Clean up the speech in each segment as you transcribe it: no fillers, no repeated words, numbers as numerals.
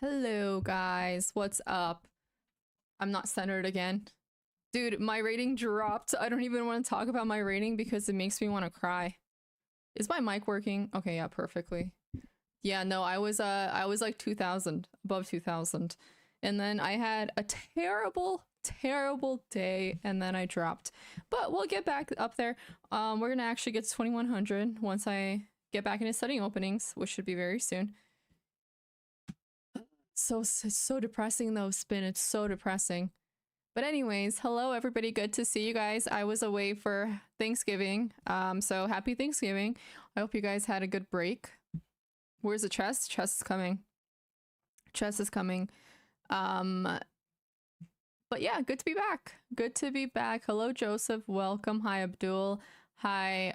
Hello guys, what's up? I'm not centered again. Dude, my rating dropped. I don't even want to talk about my rating because it makes me want to cry. Is my mic working? Okay, yeah, perfectly. Yeah, no, I was like 2000, above 2000. And then I had a terrible day and then I dropped. But we'll get back up there. We're going to actually get to 2100 once I get back into studying openings, which should be very soon. It's so depressing though, Spin. It's so depressing. But anyways, hello everybody. Good to see you guys. I was away for Thanksgiving. So happy Thanksgiving. I hope you guys had a good break. Where's the chest? Chest is coming. Chest is coming. But yeah, good to be back. Good to be back. Hello, Joseph. Welcome. Hi, Abdul. Hi,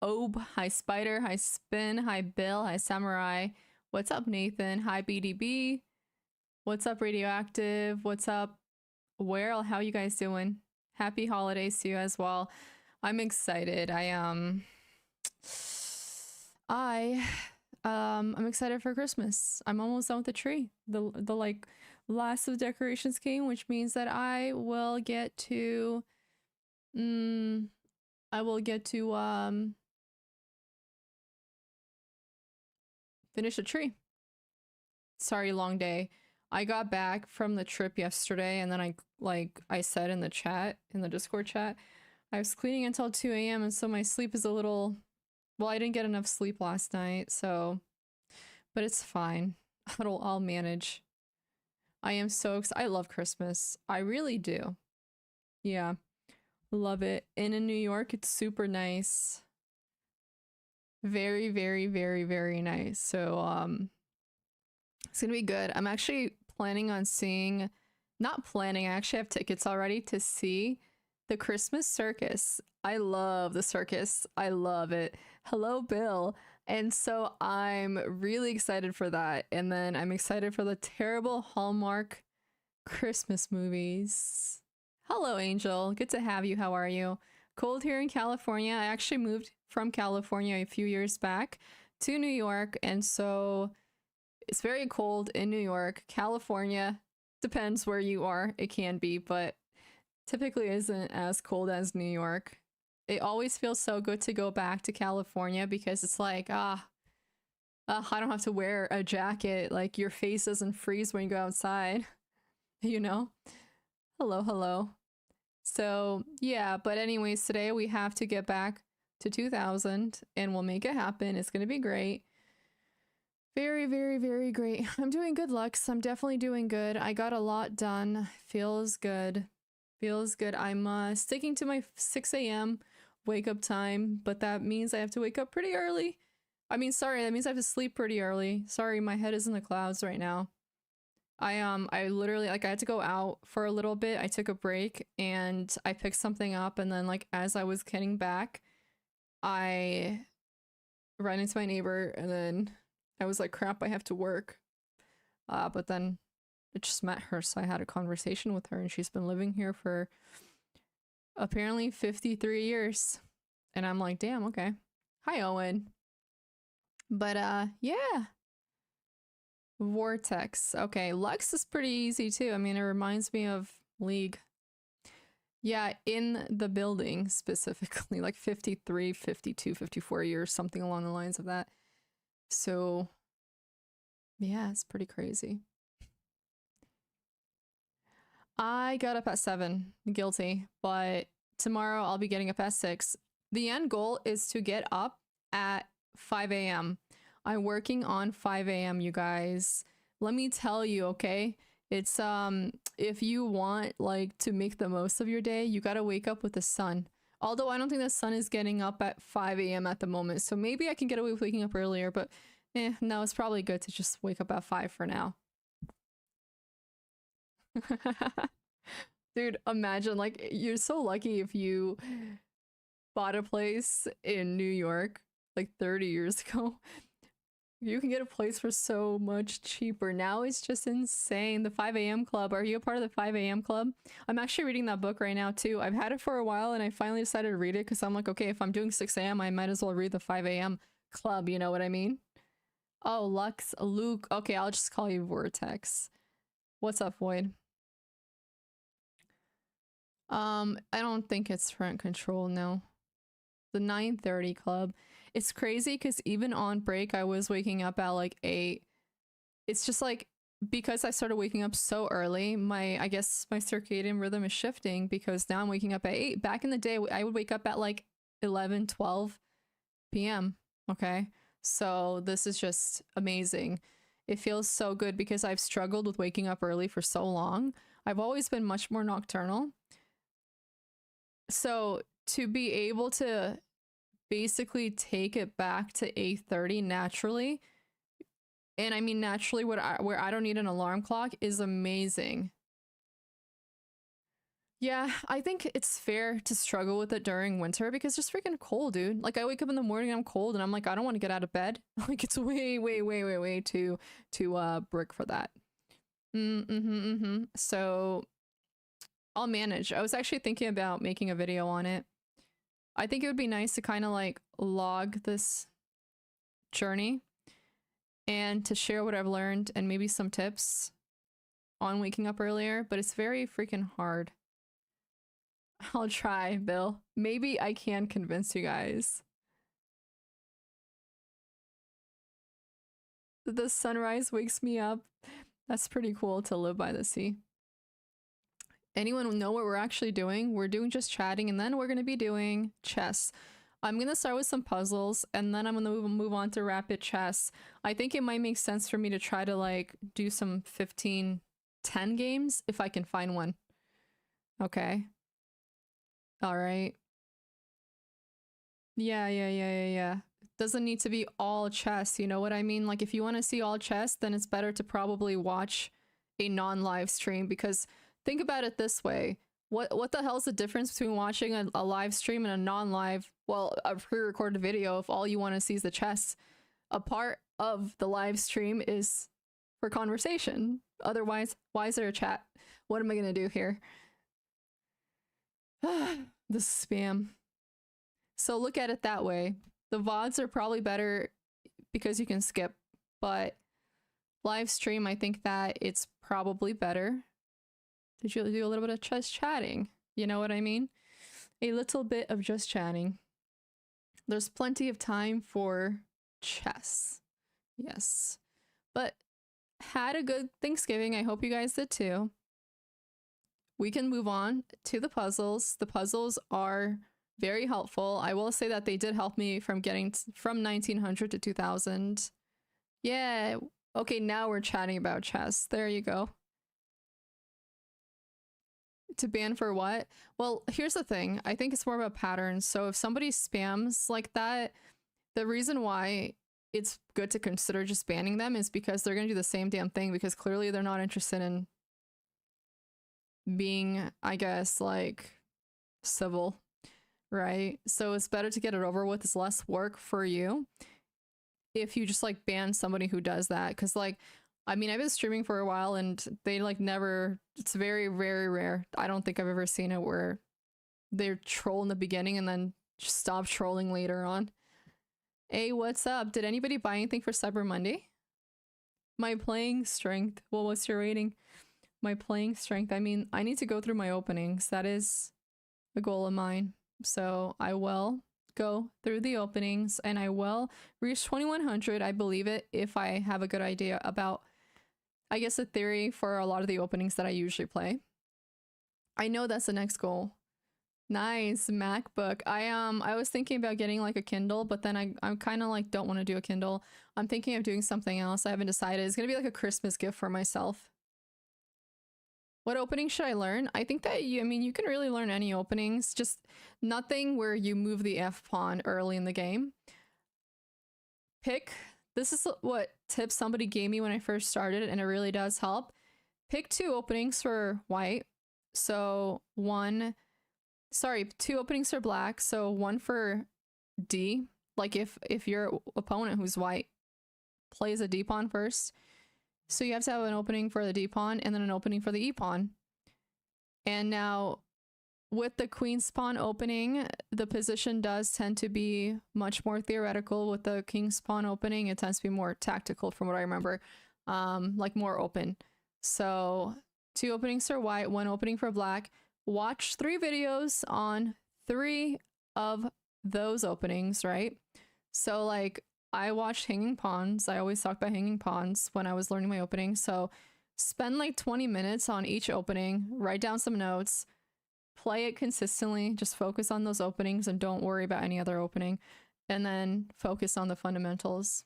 Obe. Hi, Spider. Hi, Spin. Hi, Bill. Hi, Samurai. What's up, Nathan? Hi, BDB. What's up, Radioactive? What's up, Where? How you guys doing? Happy holidays to you as well. I'm excited. I'm excited for Christmas. I'm almost done with the tree. The like last of the decorations came, which means that I will get to finish the tree. Sorry, long day. I got back from the trip yesterday and then I said in the chat, in the Discord chat, I was cleaning until 2 a.m. and so my sleep is a little, well, I didn't get enough sleep last night, so, but it's fine. I'll manage. I am so excited. I love Christmas. I really do. Yeah. Love it. And in New York, it's super nice. Very, very, very, very nice. So, it's gonna be good. I'm actually planning on seeing, not planning, I actually have tickets already to see the Christmas circus. I love the circus. I love it. Hello, Bill. And so I'm really excited for that. And then I'm excited for the terrible Hallmark Christmas movies. Hello, Angel. Good to have you. How are you? Cold here in California. I actually moved from California a few years back to New York. And so it's very cold in New York. California, depends where you are, it can be, but typically isn't as cold as New York. It always feels so good to go back to California because it's like, I don't have to wear a jacket. Like, your face doesn't freeze when you go outside, you know? Hello, hello. So, yeah, but anyways, today we have to get back to 2000 and we'll make it happen. It's gonna be great. Very, very, very great. I'm doing good, Lux. I'm definitely doing good. I got a lot done. Feels good. Feels good. I'm sticking to my 6 a.m. wake up time, but that means I have to wake up pretty early. I mean, sorry, that means I have to sleep pretty early. Sorry, my head is in the clouds right now. I literally, like, I had to go out for a little bit. I took a break and I picked something up, and then, like, as I was getting back, I ran into my neighbor, and then I was like, crap, I have to work. But then I just met her, so I had a conversation with her, and she's been living here for apparently 53 years. And I'm like, damn, okay. Hi, Owen. But yeah. Vortex. Okay, Lux is pretty easy too. I mean, it reminds me of League. Yeah, in the building specifically, like 53, 52, 54 years, something along the lines of that. So, yeah, it's pretty crazy. I got up at 7, guilty, but tomorrow I'll be getting up at 6. The end goal is to get up at 5 a.m. I'm working on 5 a.m., you guys. Let me tell you, okay? It's, if you want, like, to make the most of your day, you gotta wake up with the sun. Although I don't think the sun is getting up at 5 a.m. at the moment, so maybe I can get away with waking up earlier, but no, it's probably good to just wake up at 5 for now. Dude, imagine, like, you're so lucky if you bought a place in New York like 30 years ago. You can get a place for so much cheaper. Now it's just insane. The 5 a.m. club. Are you a part of the 5 a.m. club? I'm actually reading that book right now too. I've had it for a while and I finally decided to read it because I'm like, okay, if I'm doing 6 a.m., I might as well read the 5 a.m. club, you know what I mean? Oh, Lux, Luke. Okay, I'll just call you Vortex. What's up, Void? I don't think it's front control, no. The 9:30 club. It's crazy because even on break, I was waking up at like 8. It's just like, because I started waking up so early, I guess my circadian rhythm is shifting because now I'm waking up at 8. Back in the day, I would wake up at like 11, 12 p.m. Okay. So this is just amazing. It feels so good because I've struggled with waking up early for so long. I've always been much more nocturnal. So to be able to basically take it back to 8:30 naturally, and I mean naturally where I don't need an alarm clock, is amazing. Yeah, I think it's fair to struggle with it during winter because it's just freaking cold, dude. Like I wake up in the morning and I'm cold and I'm like, I don't want to get out of bed. Like it's way too brick for that. So I'll manage. I was actually thinking about making a video on it. I think it would be nice to kind of like log this journey and to share what I've learned and maybe some tips on waking up earlier, but it's very freaking hard. I'll try, Bill. Maybe I can convince you guys. The sunrise wakes me up. That's pretty cool to live by the sea. Anyone know what we're actually doing? We're doing just chatting, and then we're going to be doing chess. I'm going to start with some puzzles, and then I'm going to move on to rapid chess. I think it might make sense for me to try to like do some 15-10 games if I can find one. Okay. All right. Yeah. Doesn't need to be all chess, you know what I mean? Like if you want to see all chess, then it's better to probably watch a non-live stream, because think about it this way. What the hell's the difference between watching a live stream and a non-live, well, a pre-recorded video if all you want to see is the chess? A part of the live stream is for conversation. Otherwise, why is there a chat? What am I gonna do here? The spam. So look at it that way. The VODs are probably better because you can skip, but live stream, I think that it's probably better. Did you do a little bit of just chatting? You know what I mean? A little bit of just chatting. There's plenty of time for chess. Yes. But had a good Thanksgiving. I hope you guys did too. We can move on to the puzzles. The puzzles are very helpful. I will say that they did help me from getting from 1900 to 2000. Yeah. Okay, now we're chatting about chess. There you go. To ban for what? Well, here's the thing. I think it's more about patterns. So if somebody spams like that, the reason why it's good to consider just banning them is because they're going to do the same damn thing, because clearly they're not interested in being, I guess, like civil, right? So it's better to get it over with. It's less work for you if you just like ban somebody who does that. Because like, I mean, I've been streaming for a while and they like never, it's very rare. I don't think I've ever seen it where they're troll in the beginning and then just stop trolling later on. Hey, what's up? Did anybody buy anything for Cyber Monday? My playing strength. Well, what's your rating? My playing strength. I mean, I need to go through my openings. That is a goal of mine. So I will go through the openings and I will reach 2100. I believe it if I have a good idea about, I guess, a theory for a lot of the openings that I usually play. I know that's the next goal. Nice MacBook. I was thinking about getting like a Kindle, but then I kind of like don't want to do a Kindle. I'm thinking of doing something else. I haven't decided. It's gonna be like a Christmas gift for myself. What opening should I learn? I think that you can really learn any openings, just nothing where you move the F pawn early in the game. This is what tip somebody gave me when I first started, and it really does help. Pick 2 openings for white. So 2 openings for black. So 1 for D. Like if your opponent who's white plays a D pawn first, so you have to have an opening for the D pawn and then an opening for the E pawn. And now with the queen spawn opening, the position does tend to be much more theoretical. With the king spawn opening, it tends to be more tactical from what I remember. Like more open. So 2 openings for white, 1 opening for black. Watch 3 videos on 3 of those openings, right? So like I watched hanging pawns. I always talk about hanging pawns when I was learning my opening. So spend like 20 minutes on each opening, write down some notes, play it consistently, just focus on those openings and don't worry about any other opening, and then focus on the fundamentals.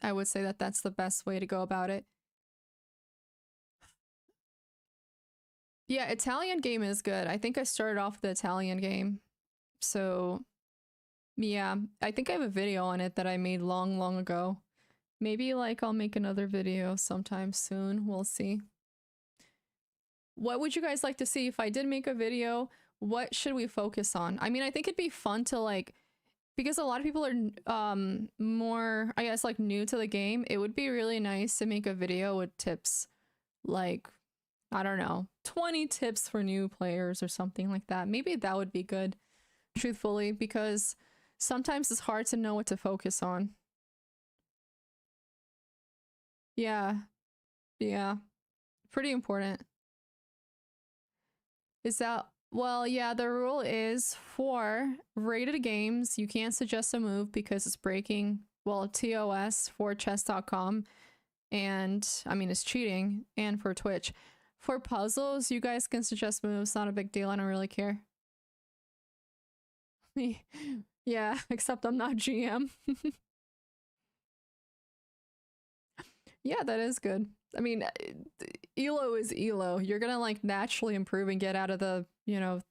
I would say that that's the best way to go about it. Yeah, Italian game is good. I think I started off the Italian game. So yeah, I think I have a video on it that I made long ago. Maybe like I'll make another video sometime soon. We'll see. What would you guys like to see if I did make a video? What should we focus on? I mean, I think it'd be fun to like, because a lot of people are more, I guess, like new to the game. It would be really nice to make a video with tips, like, I don't know, 20 tips for new players or something like that. Maybe that would be good, truthfully, because sometimes it's hard to know what to focus on. Yeah, yeah, pretty important. Is that, well, yeah, the rule is for rated games, you can't suggest a move because it's breaking, well, TOS for chess.com, and I mean, it's cheating, and for Twitch. For puzzles, you guys can suggest moves, not a big deal, I don't really care. Yeah, except I'm not GM. Yeah, that is good. I mean, ELO is ELO. You're gonna like naturally improve and get out of the, you know,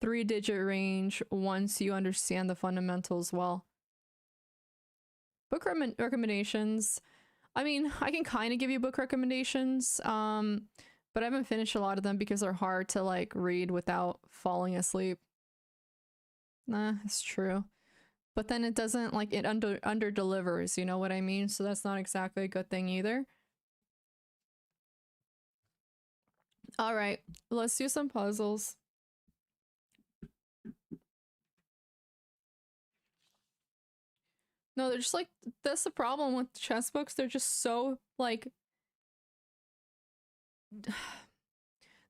3-digit range once you understand the fundamentals well. Book recommendations. I mean, I can kind of give you book recommendations, but I haven't finished a lot of them because they're hard to like read without falling asleep. Nah, it's true. But then it doesn't like it under delivers, you know what I mean? So that's not exactly a good thing either. All right, let's do some puzzles. No, they're just like, that's the problem with chess books. They're just so like,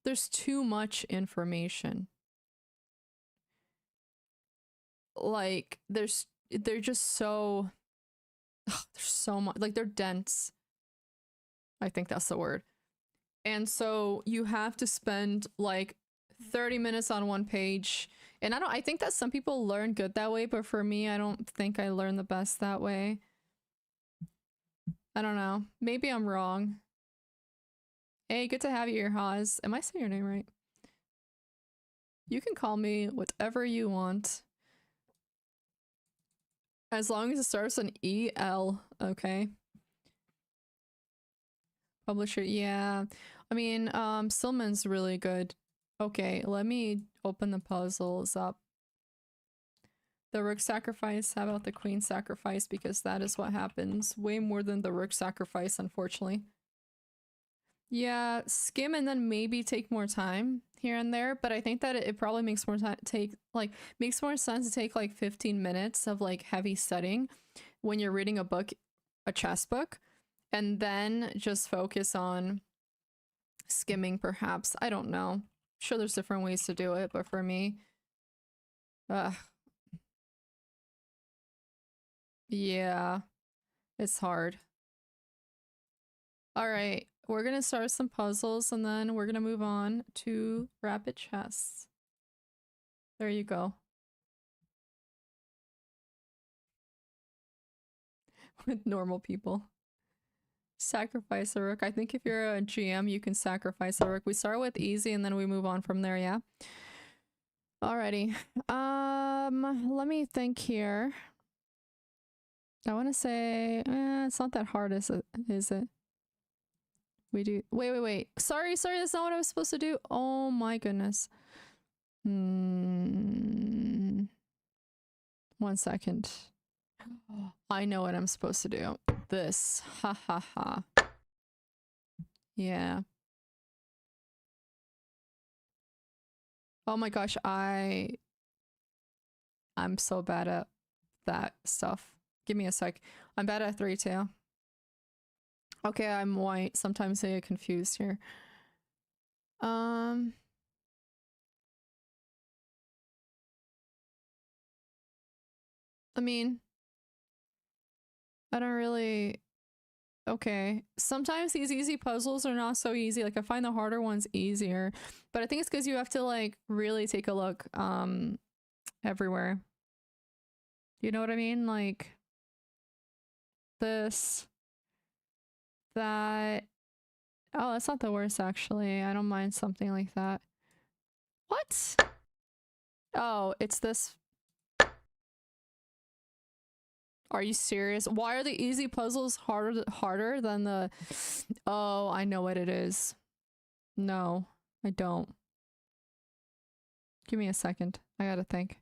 there's too much information. Like, they're just so, there's so much, like they're dense. I think that's the word. And so you have to spend like 30 minutes on one page. And I think that some people learn good that way, but for me, I don't think I learn the best that way. I don't know. Maybe I'm wrong. Hey, good to have you here, Haas. Am I saying your name right? You can call me whatever you want. As long as it starts on EL, okay? Publisher, yeah. I mean, Stillman's really good. Okay, let me open the puzzles up. The rook sacrifice, how about the queen sacrifice? Because that is what happens. Way more than the rook sacrifice, unfortunately. Yeah, skim and then maybe take more time here and there, but I think that it probably makes more time makes more sense to take like 15 minutes of like heavy studying when you're reading a book, a chess book, and then just focus on skimming perhaps. I don't know. I'm sure there's different ways to do it, but for me, yeah, it's hard. All right, we're gonna start some puzzles and then we're gonna move on to rapid chess. There you go. With normal people. Sacrifice a rook. I think if you're a GM, you can sacrifice a rook. We start with easy and then we move on from there, yeah? Alrighty. Let me think here. I want to say, it's not that hard, is it? We do. Wait. Sorry. That's not what I was supposed to do. Oh my goodness. 1 second. I know what I'm supposed to do. This. Ha ha ha. Yeah. Oh my gosh, I'm so bad at that stuff. Give me a sec. I'm bad at 3 too. Okay, I'm white. Sometimes I get confused here. I mean, I don't really. Okay. Sometimes these easy puzzles are not so easy. Like I find the harder ones easier. But I think it's because you have to like really take a look everywhere. You know what I mean? Like this, that. Oh, that's not the worst actually. I don't mind something like that. What? Oh, it's this. Are you serious? Why are the easy puzzles harder than the... Oh, I know what it is. No, I don't. Give me a second. I gotta think.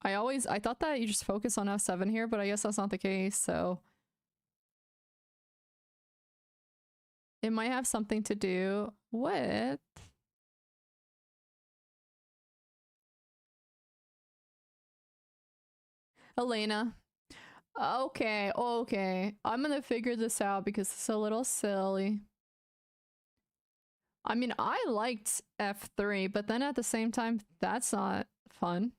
I thought that you just focus on F7 here, but I guess that's not the case, so. It might have something to do with... Elaynah. Okay, okay. I'm gonna figure this out because it's a little silly. I mean, I liked F3, but then at the same time, that's not fun.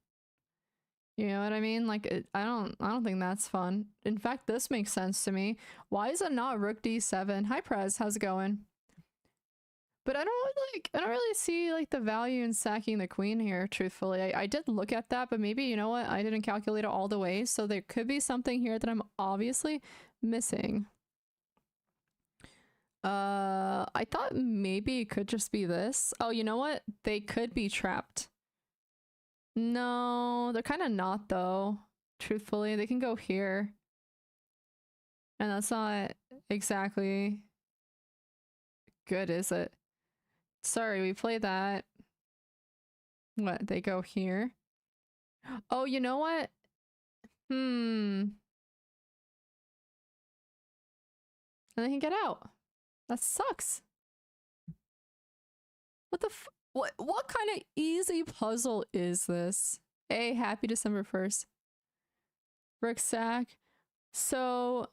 You know what I mean? Like, I don't think that's fun. In fact, this makes sense to me. Why is it not Rook D7? Hi, Prez. How's it going? But I don't really see like the value in sacking the queen here, truthfully. I did look at that, but maybe, you know what? I didn't calculate it all the way, so there could be something here that I'm obviously missing. I thought maybe it could just be this. Oh, you know what? They could be trapped. No, they're kind of not though. Truthfully, they can go here. And that's not exactly good, is it? Sorry, we played that. What, they go here? Oh, you know what? And they can get out. That sucks. What the what kind of easy puzzle is this? Hey, happy December 1st. Rucksack. So...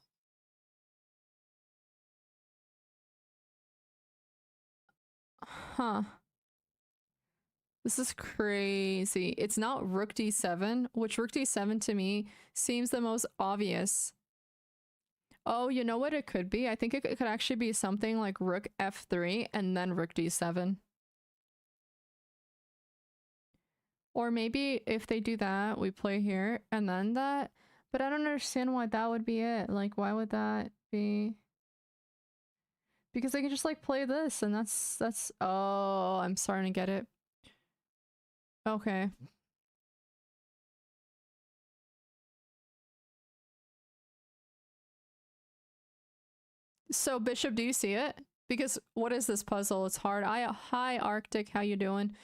Huh. This is crazy. It's not Rook D7, which Rook D7 to me seems the most obvious. Oh, you know what it could be? I think it could actually be something like Rook F3 and then Rook D7. Or maybe if they do that, we play here and then that. But I don't understand why that would be it. Like, why would that be? Because they could just like play this and that's... Oh, I'm starting to get it. Okay. So Bishop, do you see it? Because what is this puzzle? It's hard. Hi Arctic, how you doing?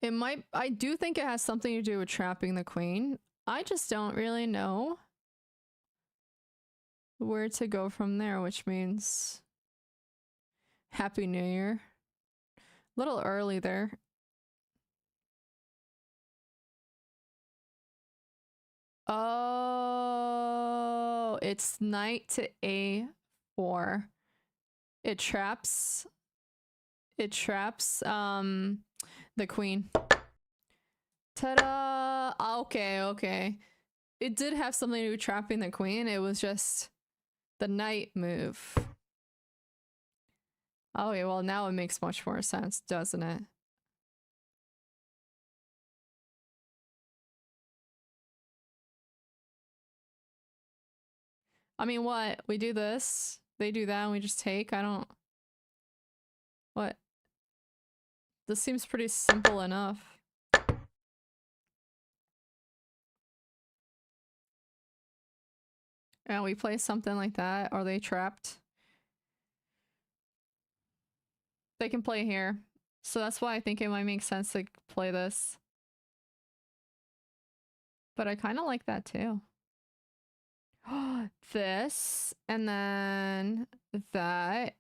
It might... I do think it has something to do with trapping the queen. I just don't really know where to go from there, which means... Happy New Year. A little early there. Oh, it's knight to A4. It traps the queen. Ta-da! Okay, okay. It did have something to do with trapping the queen. It was just the knight move. Okay, well now it makes much more sense, doesn't it? I mean, what? We do this, they do that, and we just take? I don't... What? This seems pretty simple enough. And we play something like that. Are they trapped? They can play here. So that's why I think it might make sense to play this. But I kind of like that too. This, and then that,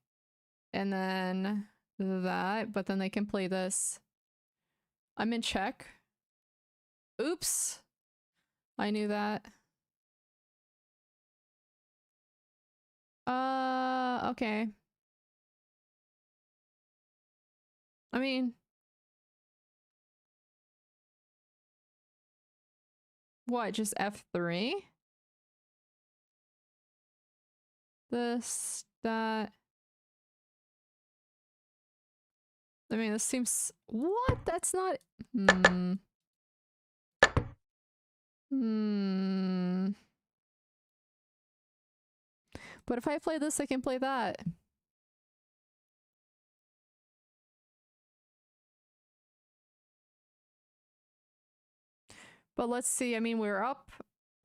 and then that, but then they can play this. I'm in check. Oops. I knew that. Okay. I mean, what, just F3? This, that. I mean, this seems... What? That's not... But if I play this, I can play that. But let's see. I mean, we're up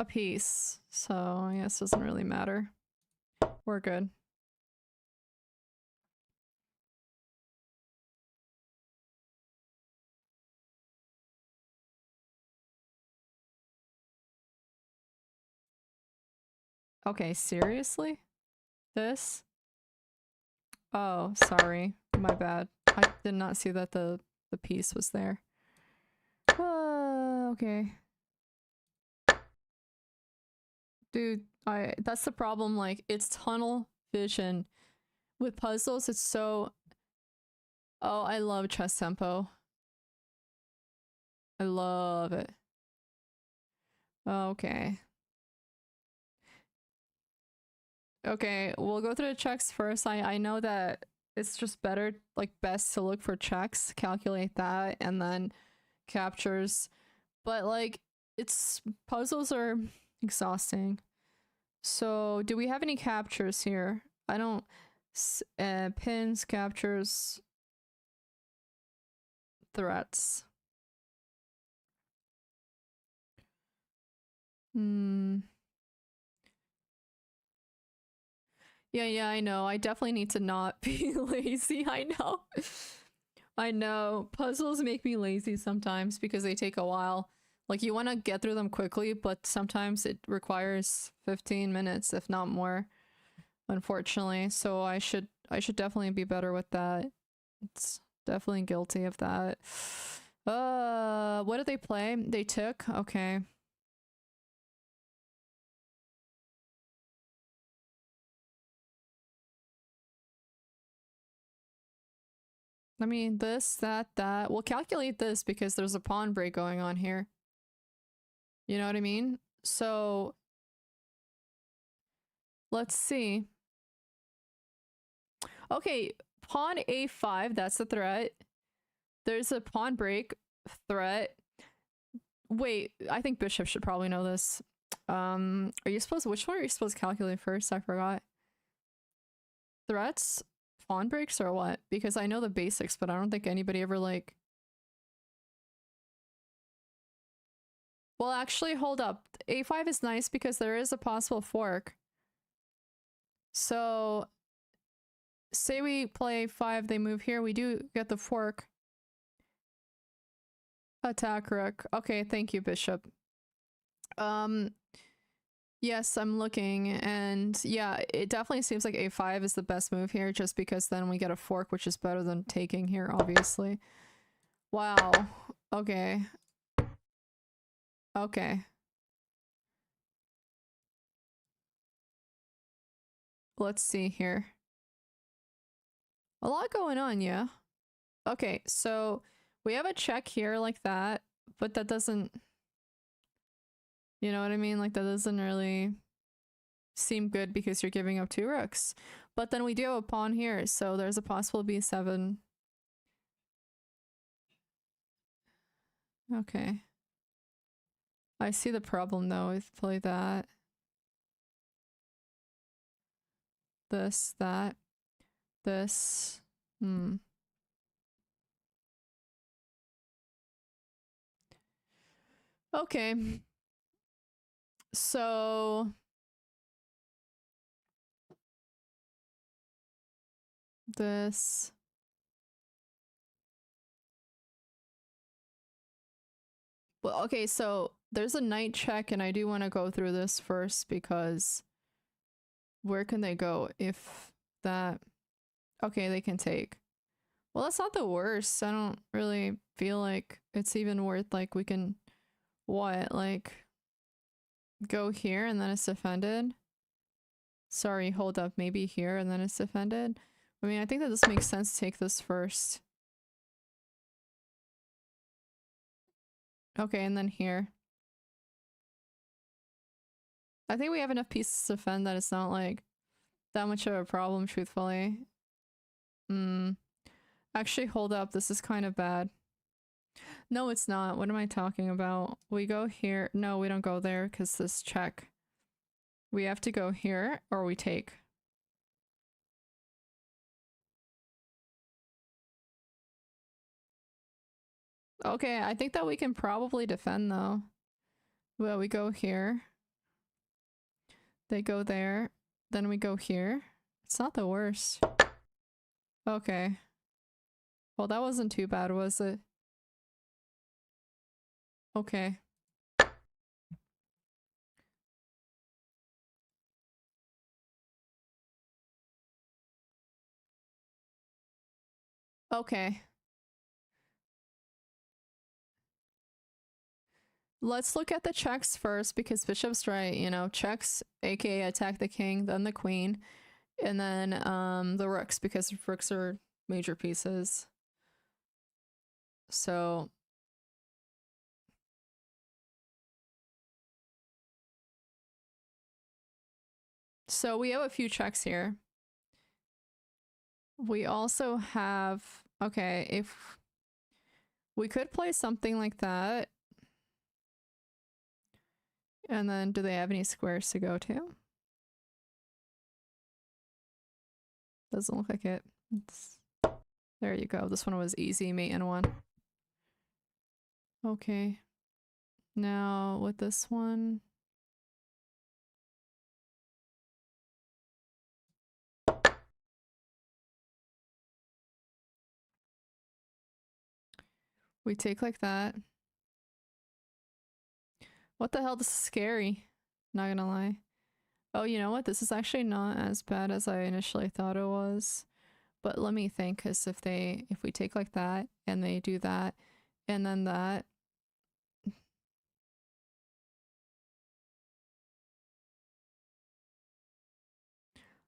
a piece, so I guess it doesn't really matter. We're good. Okay, seriously? This? Oh, sorry. My bad. I did not see that the piece was there. Okay. Dude, that's the problem, like, it's tunnel vision. With puzzles, it's so... Oh, I love chess tempo. I love it. Okay. Okay, we'll go through the checks first. I know that it's just better, like, best to look for checks, calculate that, and then captures. But, like, puzzles are exhausting. So, do we have any captures here? I don't... pins, captures, threats. Yeah, I know. I definitely need to not be lazy. I know. I know. Puzzles make me lazy sometimes because they take a while. Like, you want to get through them quickly, but sometimes it requires 15 minutes, if not more, unfortunately. So I should definitely be better with that. It's definitely guilty of that. What did they play? They took? Okay. I mean, this, that. We'll calculate this because there's a pawn break going on here. You know what I mean? So, let's see. Okay, pawn a5, that's the threat. There's a pawn break threat. Wait, I think bishop should probably know this. Which one are you supposed to calculate first? I forgot. Threats? Pawn breaks or what? Because I know the basics, but I don't think anybody ever, like... Well, actually, hold up. A5 is nice because there is a possible fork. So, say we play 5, they move here, we do get the fork. Attack rook. Okay, thank you, bishop. Yes, I'm looking, and yeah, it definitely seems like a5 is the best move here, just because then we get a fork, which is better than taking here, obviously. Wow. Okay. Okay. Let's see here. A lot going on, yeah. Okay, so we have a check here like that, but that doesn't... You know what I mean? Like, that doesn't really seem good because you're giving up 2 rooks. But then we do have a pawn here, so there's a possible b7. Okay. I see the problem though with play that. This, that, this. Okay. So this. Well, okay, so There's a knight check, and I do want to go through this first because where can they go if that... Okay, they can take. Well, that's not the worst. I don't really feel like it's even worth, like, we can... What? Like, go here and then it's defended? Sorry, hold up. Maybe here and then it's defended? I mean, I think that this makes sense to take this first. Okay, and then here. I think we have enough pieces to defend that it's not, like, that much of a problem, truthfully. Actually, hold up. This is kind of bad. No, it's not. What am I talking about? We go here. No, we don't go there because this check. We have to go here or we take. Okay, I think that we can probably defend though. Well, we go here. They go there. Then we go here. It's not the worst. Okay. Well, that wasn't too bad, was it? Okay. Okay. Let's look at the checks first because Bishop's right, you know, checks, aka attack the king, then the queen, and then the rooks because rooks are major pieces. So we have a few checks here. We also have, okay, if we could play something like that. And then do they have any squares to go to? Doesn't look like it. There you go. This one was easy, mate in one. Okay. Now with this one. We take like that. What the hell? This is scary. Not gonna lie. Oh, you know what? This is actually not as bad as I initially thought it was. But let me think, because if we take like that, and they do that, and then that.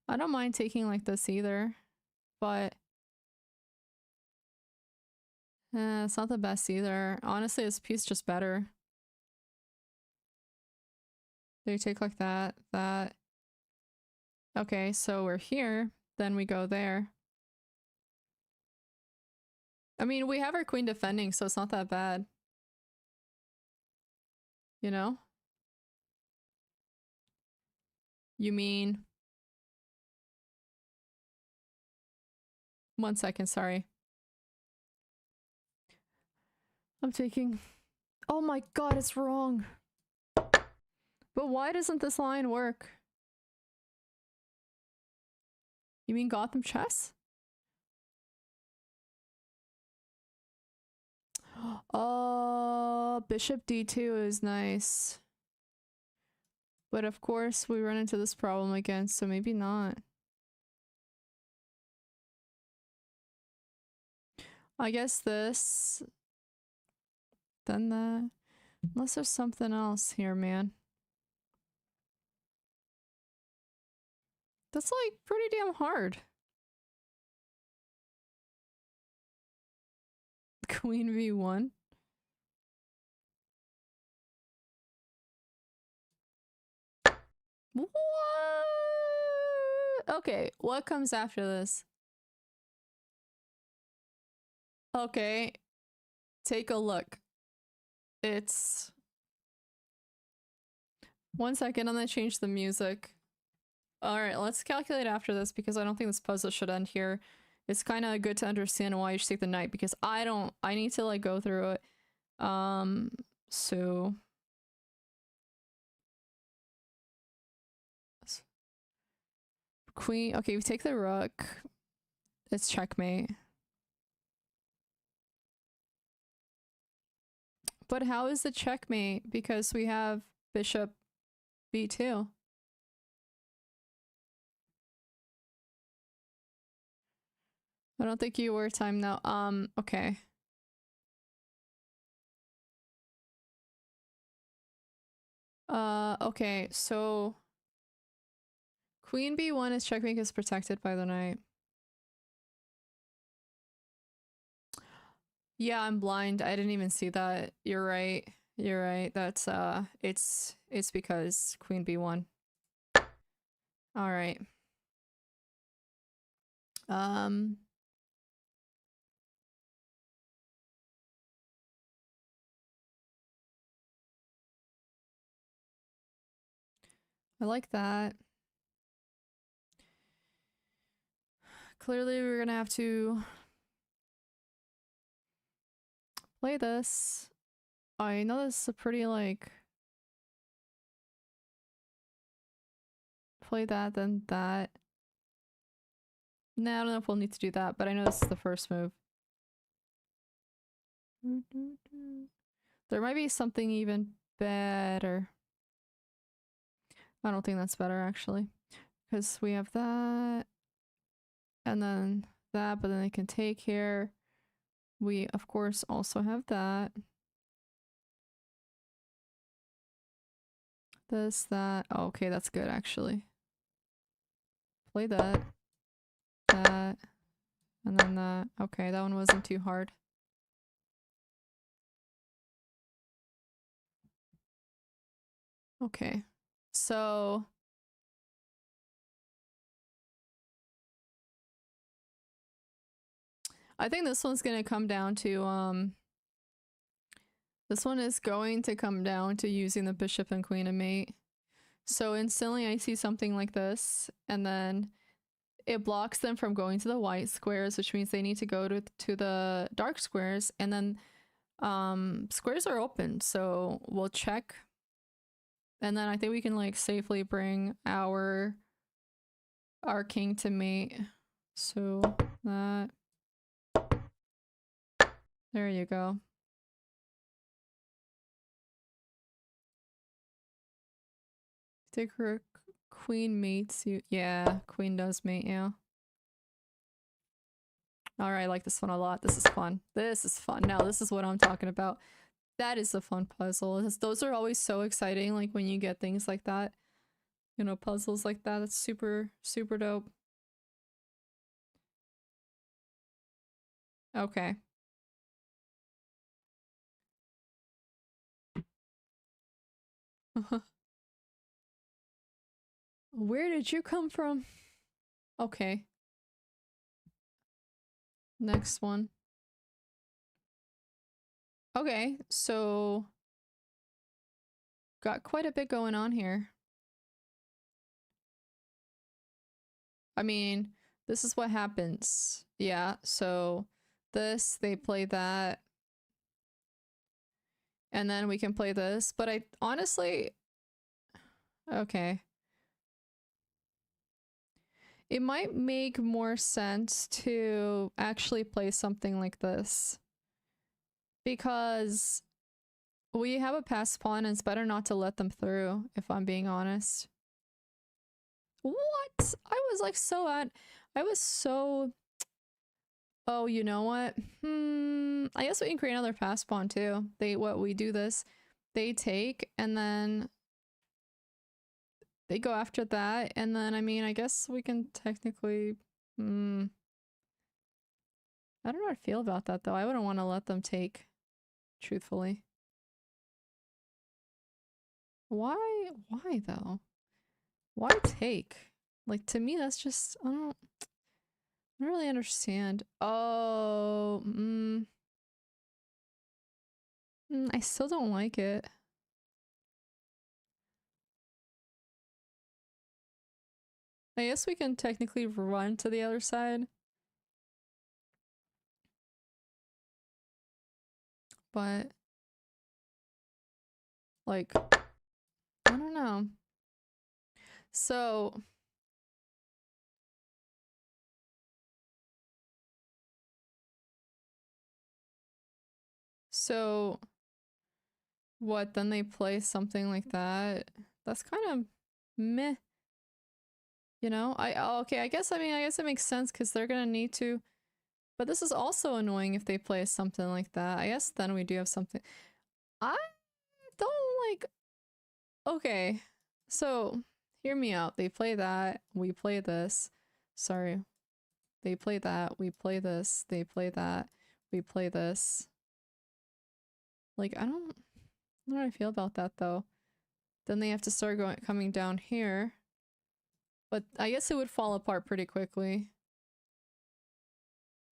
I don't mind taking like this either, but it's not the best either. Honestly, this piece is just better. They take like that, that. Okay, so we're here, then we go there. I mean, we have our queen defending, so it's not that bad. You know? You mean... 1 second, sorry. I'm taking... Oh my god, it's wrong! But why doesn't this line work? You mean Gotham chess? Oh, bishop d2 is nice. But of course, we run into this problem again, so maybe not. I guess this... Then that... Unless there's something else here, man. That's like pretty damn hard. Queen v1. What? Okay, what comes after this? Okay, take a look. It's... 1 second, I'm gonna change the music. Alright, let's calculate after this because I don't think this puzzle should end here. It's kind of good to understand why you should take the knight because I need to like go through it. So... Queen, okay, we take the rook. It's checkmate. But how is the checkmate? Because we have bishop b2. I don't think you were timed now. Okay. Okay, so queen b1 is checkmate is protected by the knight. Yeah, I'm blind. I didn't even see that. You're right. You're right. That's it's because queen b1. All right. Um I like that. Clearly we're going to have to play this. I know this is a pretty like play that then that. Nah, I don't know if we'll need to do that, but I know this is the first move. There might be something even better. I don't think that's better actually. Because we have that. And then that, but then they can take here. We, of course, also have that. This, that. Oh, okay, that's good actually. Play that. That. And then that. Okay, that one wasn't too hard. Okay. So I think this one's gonna come down to this one is going to come down to using the bishop and queen and mate. So instantly I see something like this, and then it blocks them from going to the white squares, which means they need to go to the dark squares, and then squares are open, so we'll check. And then I think we can like safely bring our king to mate. So that there you go. Take her queen mates you. Yeah, queen does mate you. Alright, I like this one a lot. This is fun. This is fun. Now, this is what I'm talking about. That is a fun puzzle. Those are always so exciting, like when you get things like that. You know, puzzles like that. That's super, super dope. Okay. Where did you come from? Okay. Next one. Okay, so got quite a bit going on here. I mean, this is what happens. Yeah, so this, they play that. And then we can play this. But I honestly... Okay. It might make more sense to actually play something like this. Because we have a pass pawn and it's better not to let them through, if I'm being honest. What? I was like so at... I was so... Oh, you know what? I guess we can create another pass pawn too. We do this. They take and then they go after that, and then I mean I guess we can technically I don't know how I feel about that though. I wouldn't want to let them take, truthfully. Why though? Why take? Like to me that's just I don't really understand. Oh, I still don't like it. I guess we can technically run to the other side. But like I don't know. So What, then they play something like that? That's kind of meh. You know? Okay, I guess it makes sense because they're gonna need to. But this is also annoying if they play something like that. I guess then we do have something. I don't like. Okay, so hear me out. They play that, we play this. Sorry. They play that, we play this. They play that, we play this. Like, I don't know how I feel about that though. Then they have to start coming down here. But I guess it would fall apart pretty quickly.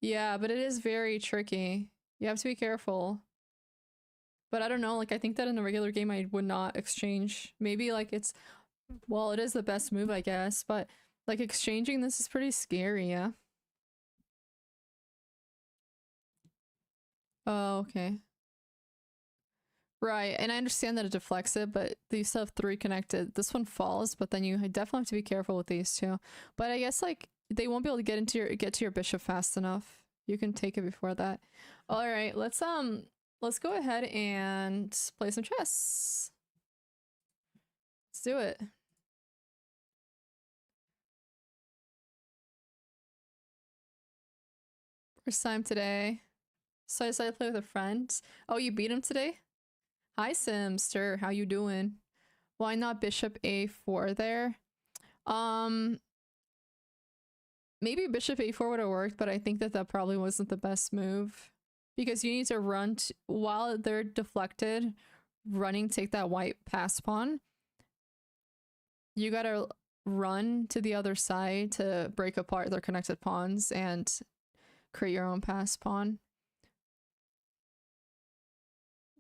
Yeah, but it is very tricky. You have to be careful. But I don't know, like I think that in a regular game I would not exchange. Maybe like it's, well, it is the best move, I guess, but like exchanging this is pretty scary, yeah? Oh, okay. Right, and I understand that it deflects it, but these still have three connected. This one falls, but then you definitely have to be careful with these two. But I guess like they won't be able to get to your bishop fast enough. You can take it before that. All right, let's go ahead and play some chess. Let's do it. First time today. So I decided to play with a friend. Oh, you beat him today? Hi, Simster. How you doing? Why not bishop a4 there? Um, Maybe bishop a4 would have worked, but I think that that probably wasn't the best move. Because you need to run while they're deflected, running, take that white pass pawn. You gotta run to the other side to break apart their connected pawns and create your own pass pawn.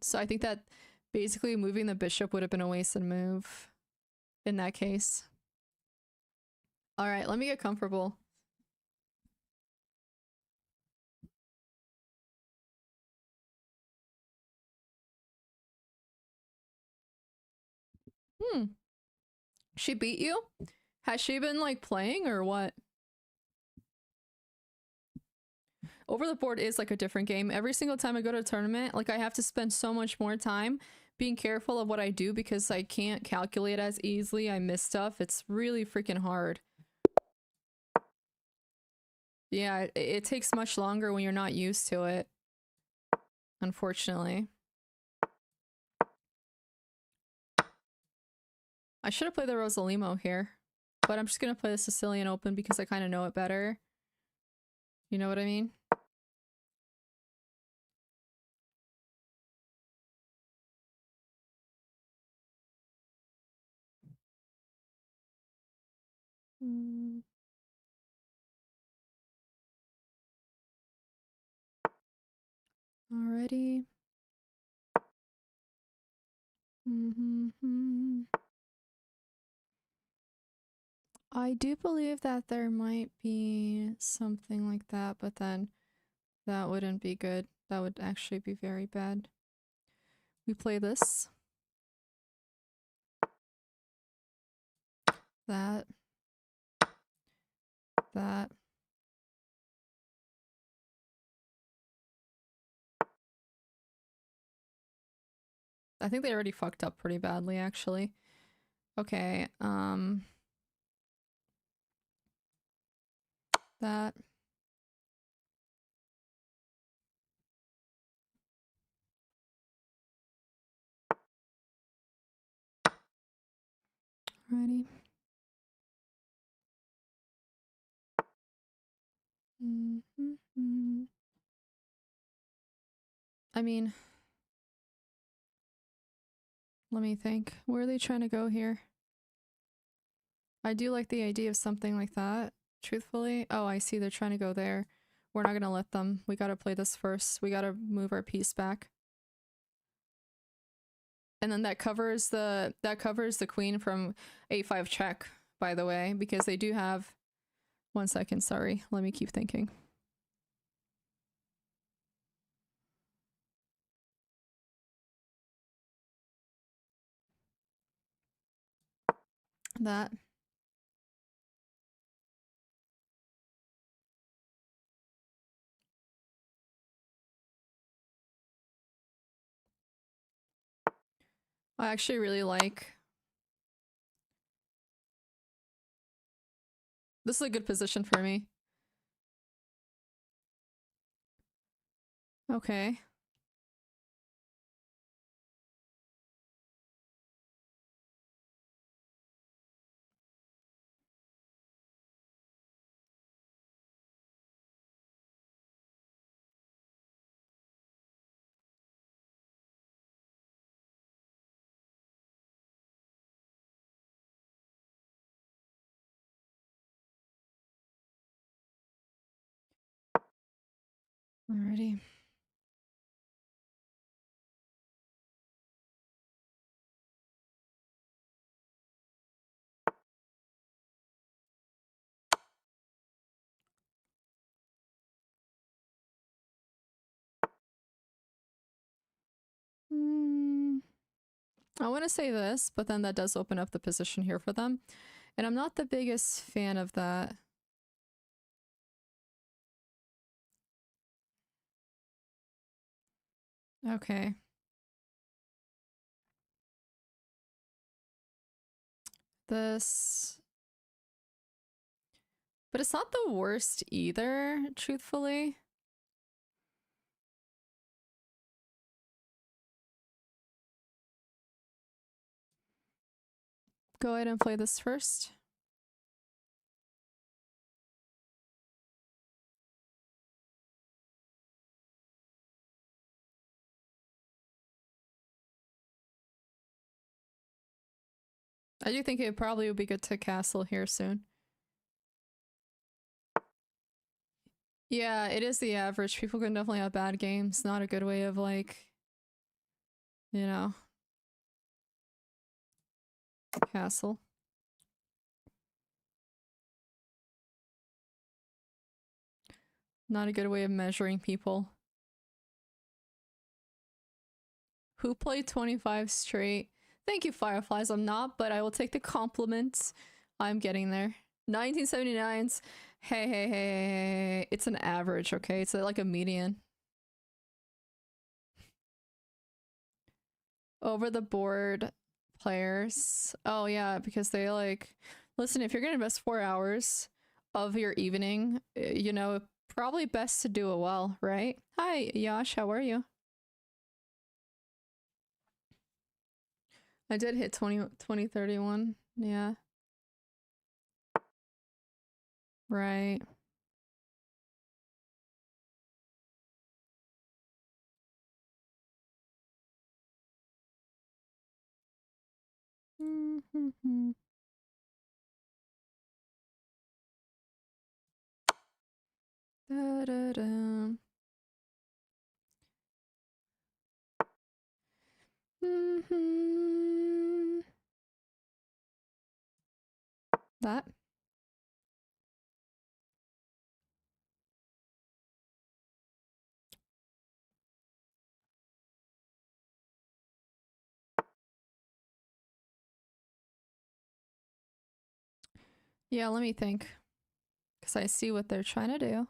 So I think that basically moving the bishop would have been a wasted move in that case. All right, let me get comfortable. Hmm. She beat you? Has she been like playing or what? Over the Board is like a different game. Every single time I go to a tournament, like I have to spend so much more time being careful of what I do because I can't calculate as easily. I miss stuff. It's really freaking hard. Yeah, it takes much longer when you're not used to it, unfortunately. I should have played the Rosalimo here, but I'm just gonna play the Sicilian Open because I kind of know it better. You know what I mean? Alrighty. I do believe that there might be something like that, but then that wouldn't be good. That would actually be very bad. We play this. That. That. I think they already fucked up pretty badly, actually. Okay, that. Ready. I mean, let me think. Where are they trying to go here? I do like the idea of something like that, truthfully. Oh, I see. They're trying to go there. We're not gonna let them. We gotta play this first. We gotta move our piece back. And then that covers the queen from a5 check, by the way, because they do have 1 second, sorry. Let me keep thinking. That. I actually really like... This is a good position for me. Okay. Alrighty. I want to say this, but then that does open up the position here for them. And I'm not the biggest fan of that. Okay. This... But it's not the worst either, truthfully. Go ahead and play this first. I do think it probably would be good to castle here soon. Yeah, it is the average. People can definitely have bad games. Not a good way of, like, you know, castle. Not a good way of measuring people. Who played 25 straight? Thank you, Fireflies. I'm not, but I will take the compliments. I'm getting there. 1979's. Hey, hey, hey, hey, hey. It's an average, okay? It's like a median. Over the board players. Oh, yeah, because they like... Listen, if you're gonna invest 4 hours of your evening, you know, probably best to do it well, right? Hi, Yash, how are you? I did hit 2031. Yeah. Right. Da, da, da. That. Yeah, let me think. Because I see what they're trying to do.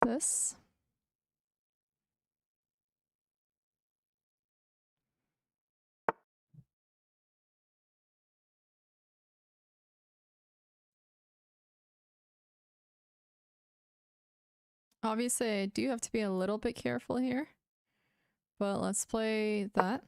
This. Obviously, I do have to be a little bit careful here. But let's play that.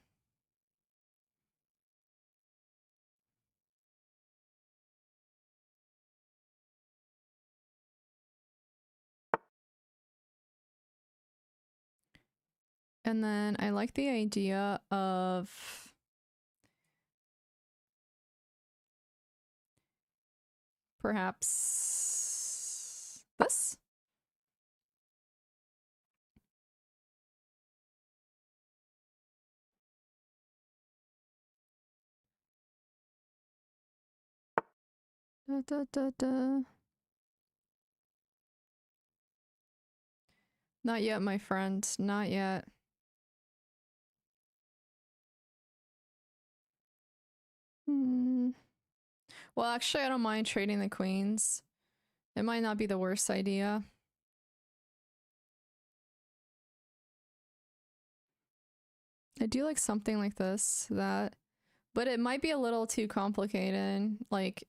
And then I like the idea of perhaps this. Da, da, da, da. Not yet, my friend. Not yet. Well, actually, I don't mind trading the queens. It might not be the worst idea. I do like something like this, that, but it might be a little too complicated. Like,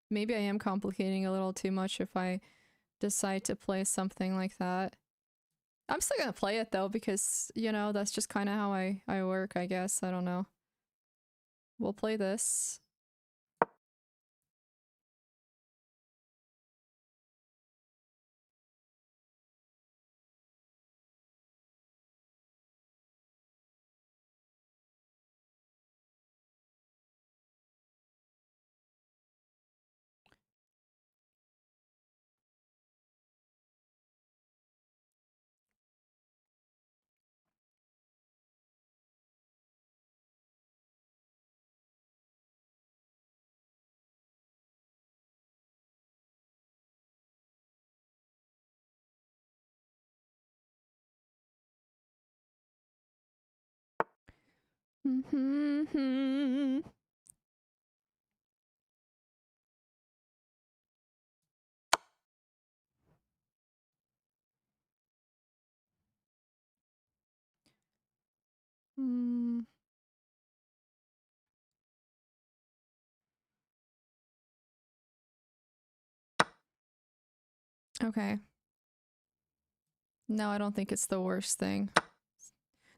maybe I am complicating a little too much if I decide to play something like that. I'm still gonna play it though, because, you know, that's just kind of how I work, I guess. I don't know. We'll play this. Hmm. Okay. No, I don't think it's the worst thing.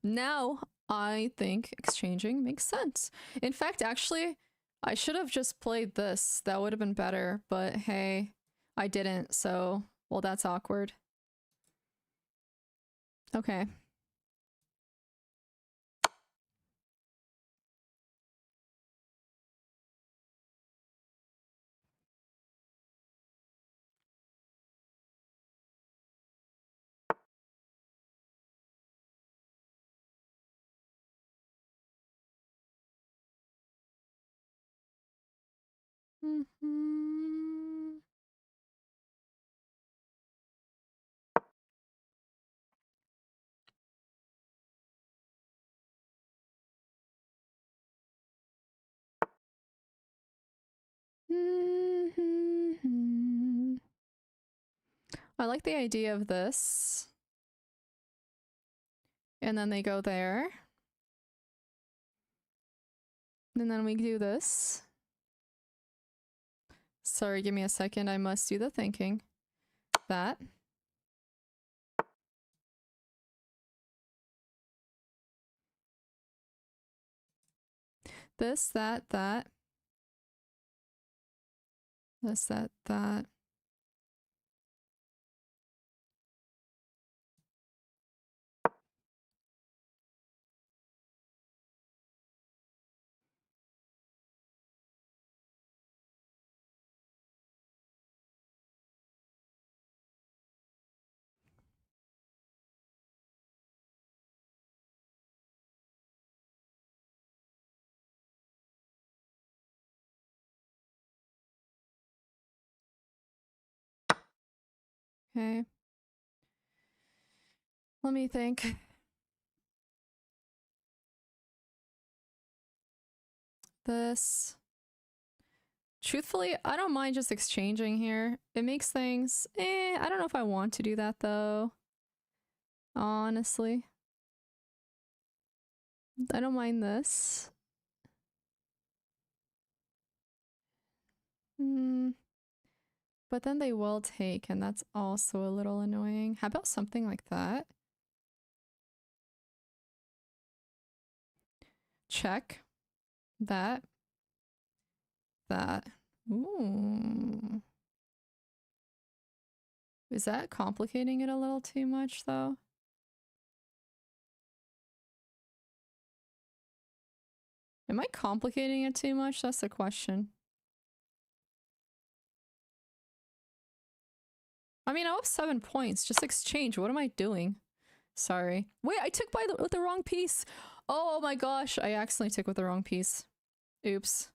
Now, I think exchanging makes sense. In fact, actually, I should have just played this. That would have been better, but hey, I didn't, so, well, that's awkward. Okay. I like the idea of this. And then they go there. And then we do this. Sorry, give me a second. I must do the thinking. That. This, that, that. This, that, that. Okay. Let me think. This. Truthfully, I don't mind just exchanging here. It makes things... I don't know if I want to do that, though. Honestly. I don't mind this. But then they will take, and that's also a little annoying. How about something like that? Check. That. That. Ooh. Is that complicating it a little too much, though? Am I complicating it too much? That's the question. I mean, I'm up 7 points. Just exchange. What am I doing? Sorry. Wait, I took with the wrong piece. Oh my gosh, I accidentally took with the wrong piece. Oops.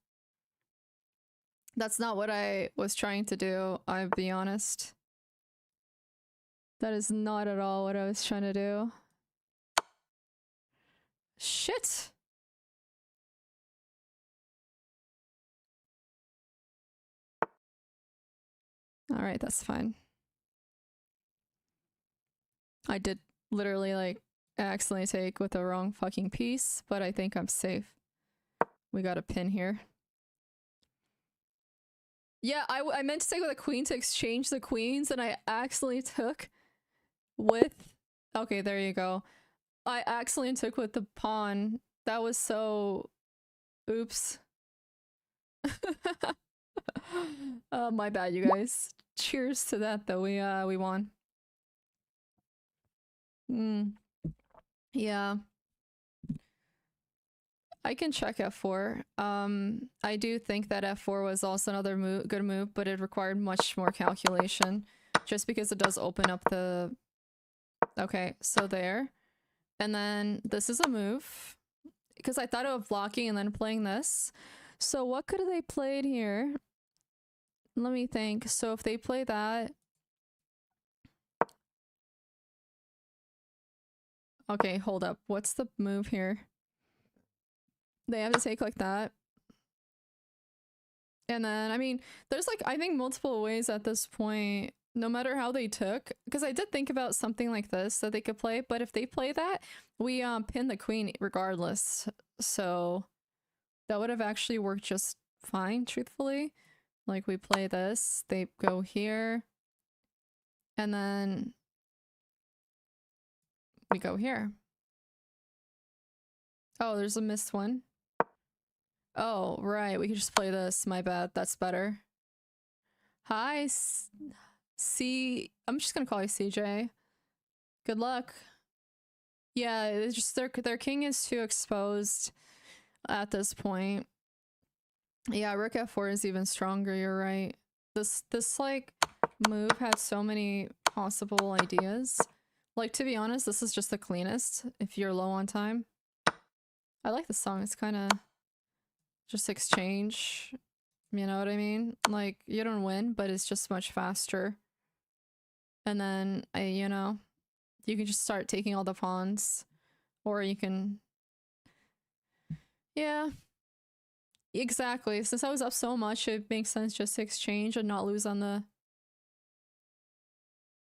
That's not what I was trying to do, I'll be honest. That is not at all what I was trying to do. Shit! Alright, that's fine. I did literally, like, accidentally take with the wrong fucking piece, but I think I'm safe. We got a pin here. Yeah, I meant to take with a queen to exchange the queens, and I accidentally took with... Okay, there you go. I accidentally took with the pawn. That was so... Oops. My bad, you guys. Cheers to that, though. We won. Yeah. I can check f4. I do think that f4 was also another good move, but it required much more calculation, just because it does open up the... Okay, so there. And then this is a move, because I thought of blocking and then playing this. So what could they played here? Let me think. So if they play that... Okay, hold up. What's the move here? They have to take like that. And then, I mean, there's like, I think multiple ways at this point, no matter how they took, because I did think about something like this that they could play, but if they play that, we pin the queen regardless. So that would have actually worked just fine, truthfully. Like, we play this, they go here, and then we go here. Oh, there's a missed one. Oh, right, we could just play this. My bad, that's better. Hi, I'm just gonna call you CJ. Good luck. Yeah, it's just their king is too exposed at this point. Yeah, rook f4 is even stronger, you're right. This like move had so many possible ideas. Like, to be honest, this is just the cleanest if you're low on time. I like the song. It's kind of just exchange. You know what I mean? Like, you don't win, but it's just much faster. And then, you know, you can just start taking all the pawns. Or you can... Yeah. Exactly. Since I was up so much, it makes sense just to exchange and not lose on the...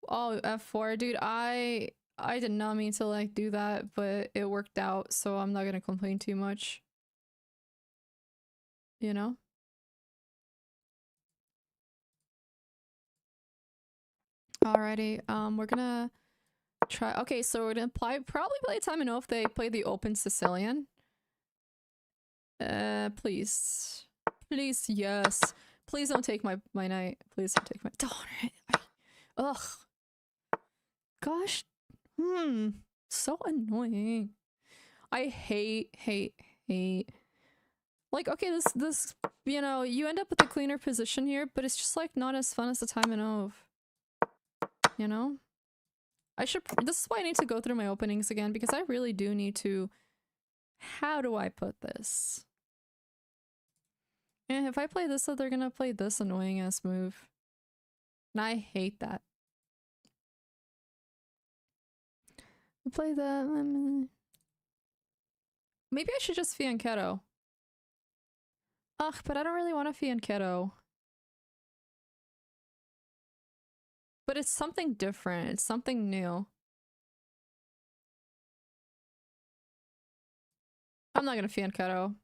Oh, f4. Dude, I did not mean to, like, do that, but it worked out, so I'm not gonna complain too much. You know? Alrighty, we're gonna try... Okay, so we're gonna probably play time and if they play the open Sicilian. Please. Please, yes. Please don't take my knight. Please don't take my... Darn it. Ugh. Gosh. So annoying. I hate. Like, okay, this, you know, you end up with a cleaner position here, but it's just, like, not as fun as the time and ove. You know? This is why I need to go through my openings again, because I really do need to... How do I put this? And if I play this, they're gonna play this annoying-ass move. And I hate that. Play that... Maybe I should just fianchetto. Ugh, but I don't really want to fianchetto. But it's something different. It's something new. I'm not gonna fianchetto.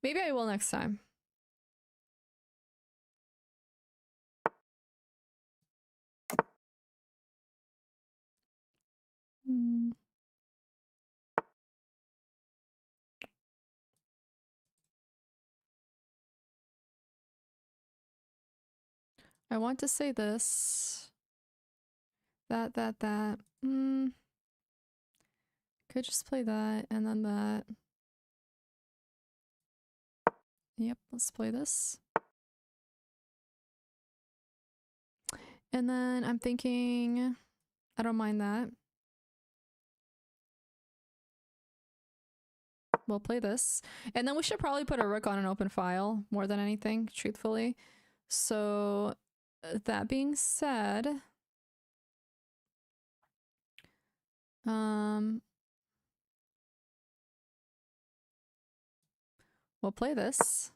Maybe I will next time. I want to say this. That. Could just play that and then that. Yep, let's play this. And then I'm thinking, I don't mind that. We'll play this. And then we should probably put a rook on an open file more than anything, truthfully. So that being said, we'll play this.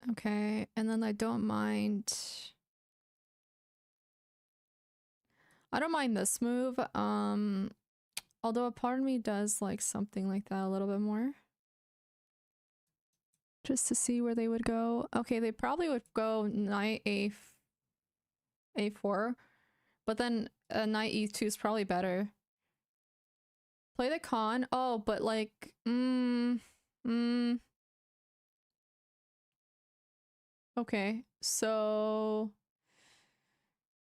Okay, and then I don't mind. I don't mind this move. Although a part of me does like something like that a little bit more. Just to see where they would go. Okay, they probably would go knight a4, but then knight e2 is probably better. Play the con. Oh, but like, okay, so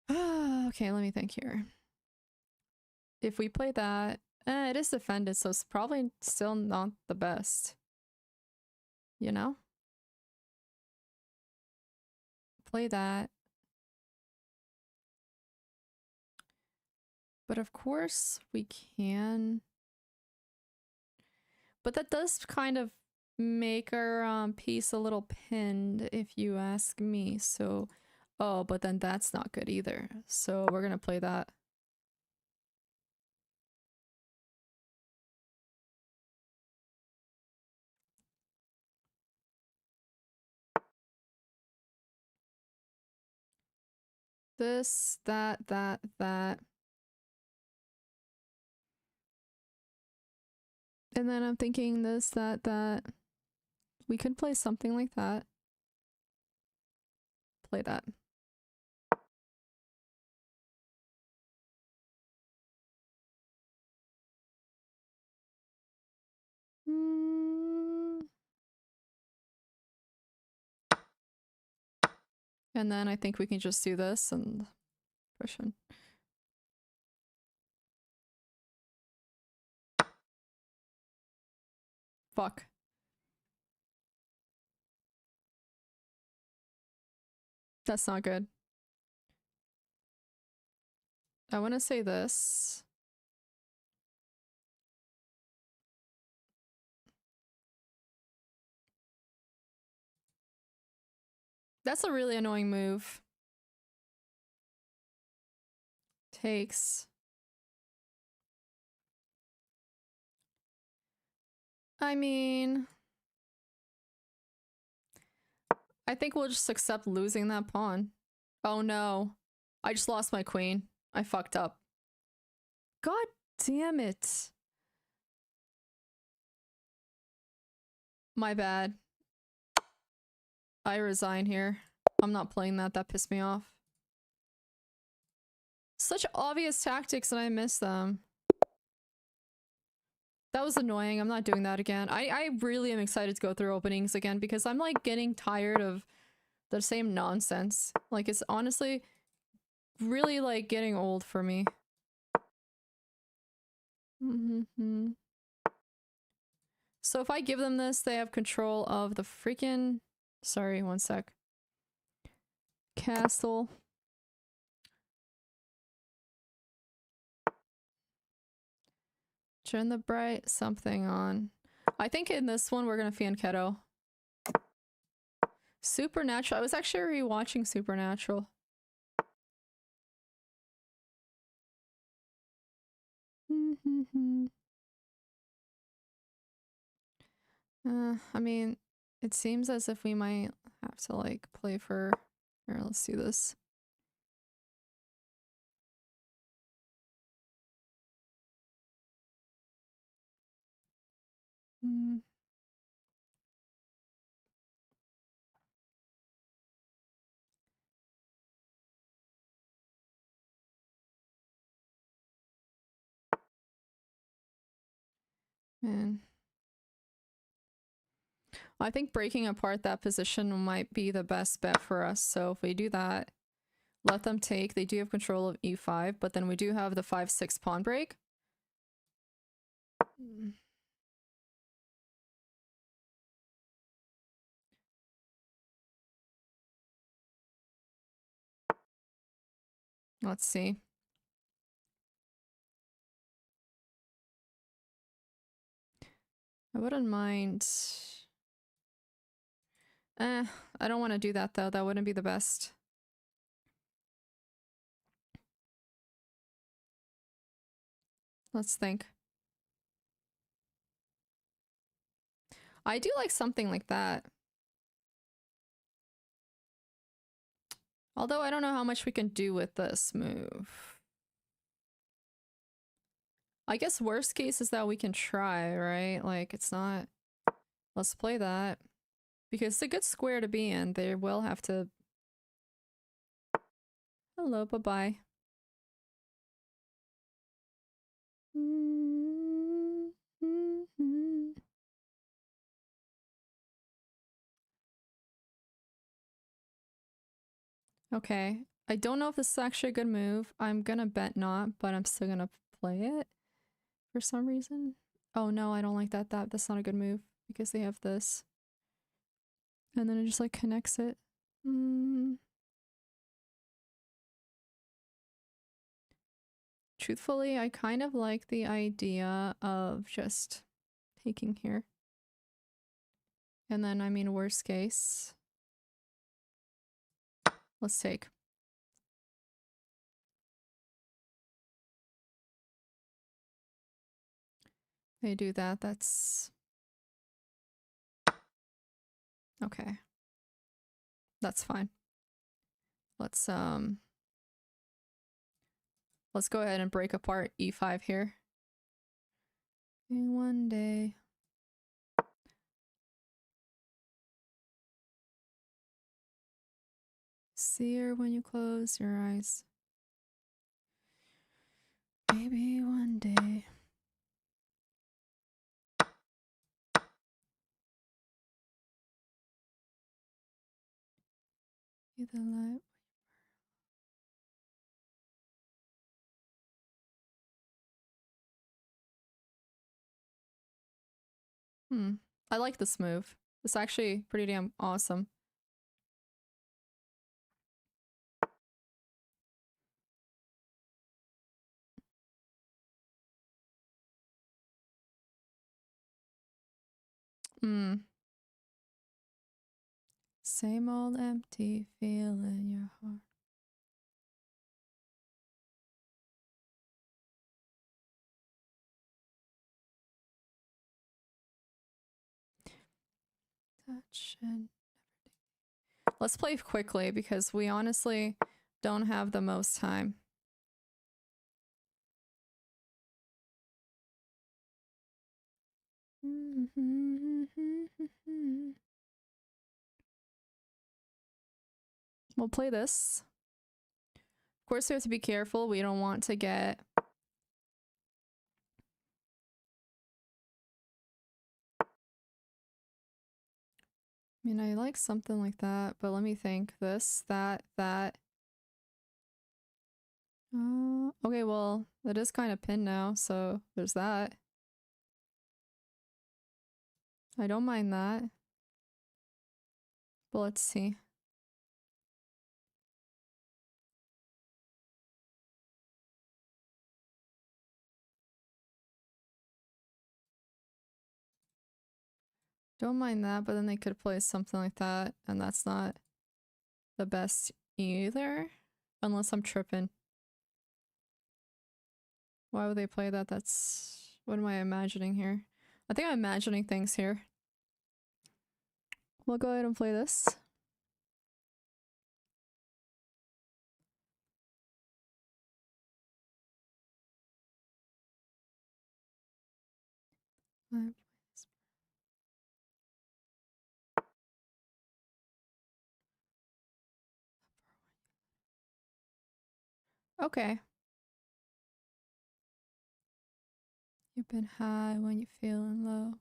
okay, let me think here. If we play that, it is defended, so it's probably still not the best. You know? Play that. But of course we can. But that does kind of make our piece a little pinned, if you ask me. So, oh, but then that's not good either. So we're gonna play that. This, that. And then I'm thinking this, that. We could play something like that. Play that. And then I think we can just do this and push in. Fuck. That's not good. I want to say this. That's a really annoying move. Takes. I mean, I think we'll just accept losing that pawn. Oh no. I just lost my queen. I fucked up. God damn it. My bad. I resign here. I'm not playing that. That pissed me off. Such obvious tactics and I missed them. That was annoying. I'm not doing that again. I really am excited to go through openings again because I'm like getting tired of the same nonsense. Like it's honestly really like getting old for me. So if I give them this, they have control of the freaking... Sorry, one sec. Castle. Turn the bright something on. I think in this one we're gonna fianchetto. Supernatural. I was actually rewatching Supernatural. I mean, it seems as if we might have to like play for... Here, let's do this. Man. I think breaking apart that position might be the best bet for us. So if we do that, let them take. They do have control of e5, but then we do have the 5-6 pawn break. Let's see. I wouldn't mind... I don't want to do that though. That wouldn't be the best. Let's think. I do like something like that. Although I don't know how much we can do with this move. I guess worst case is that we can try, right? Like, it's not... Let's play that. Because it's a good square to be in. They will have to... Hello, bye-bye. Okay. I don't know if this is actually a good move. I'm gonna bet not, but I'm still gonna play it for some reason. Oh no, I don't like that. That's not a good move because they have this. And then it just like connects it. Truthfully, I kind of like the idea of just taking here. And then, I mean, worst case. Let's take. They do that, that's... Okay. That's fine. Let's go ahead and break apart e5 here. In one day. See her when you close your eyes. Maybe one day. Be the light. I like this move. It's actually pretty damn awesome. Same old empty feel in your heart. Touch and let's play quickly because we honestly don't have the most time. We'll play this. Of course, we have to be careful. We don't want to get... I mean, I like something like that, but let me think. This, that. Okay, well, that is kind of pinned now, so there's that. I don't mind that. But let's see. Don't mind that, but then they could play something like that, and that's not the best either. Unless I'm tripping. Why would they play that? That's... What am I imagining here? I think I'm imagining things here. We'll go ahead and play this. Okay. You've been high when you're feeling low.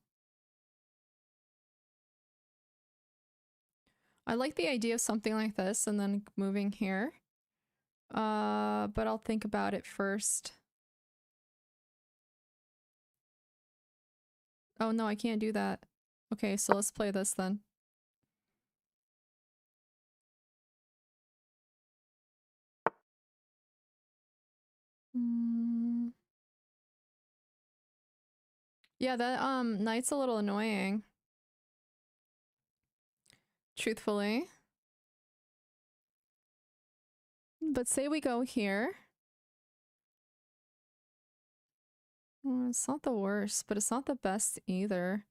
I like the idea of something like this and then moving here. But I'll think about it first. Oh no, I can't do that. Okay, so let's play this then. Yeah, that knight's a little annoying. Truthfully. But say we go here. It's not the worst, but it's not the best either.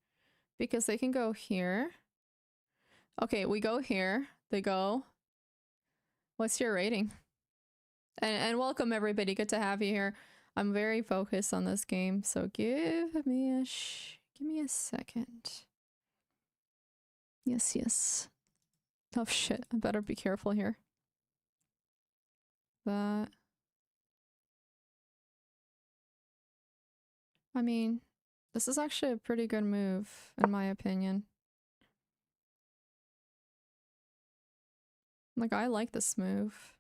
Because they can go here. Okay, we go here. They go. What's your rating? And welcome everybody. Good to have you here. I'm very focused on this game, so give me a second. Yes, yes. Oh shit! I better be careful here. That. I mean, this is actually a pretty good move, in my opinion. Like, I like this move.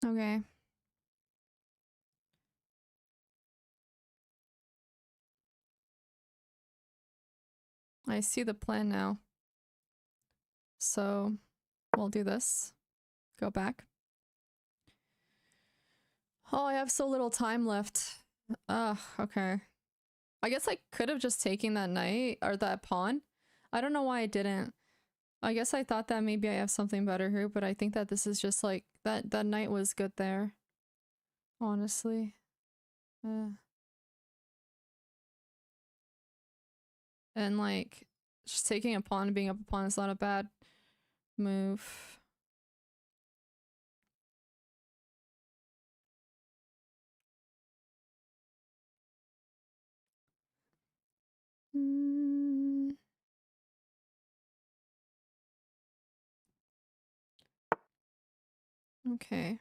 Okay. I see the plan now. So, we'll do this. Go back. Oh, I have so little time left. Ugh, okay. I guess I could have just taken that knight, or that pawn. I don't know why I didn't. I guess I thought that maybe I have something better here, but I think that this is just like, that knight was good there. Honestly. And like, just taking a pawn and being up a pawn is not a bad move. Okay.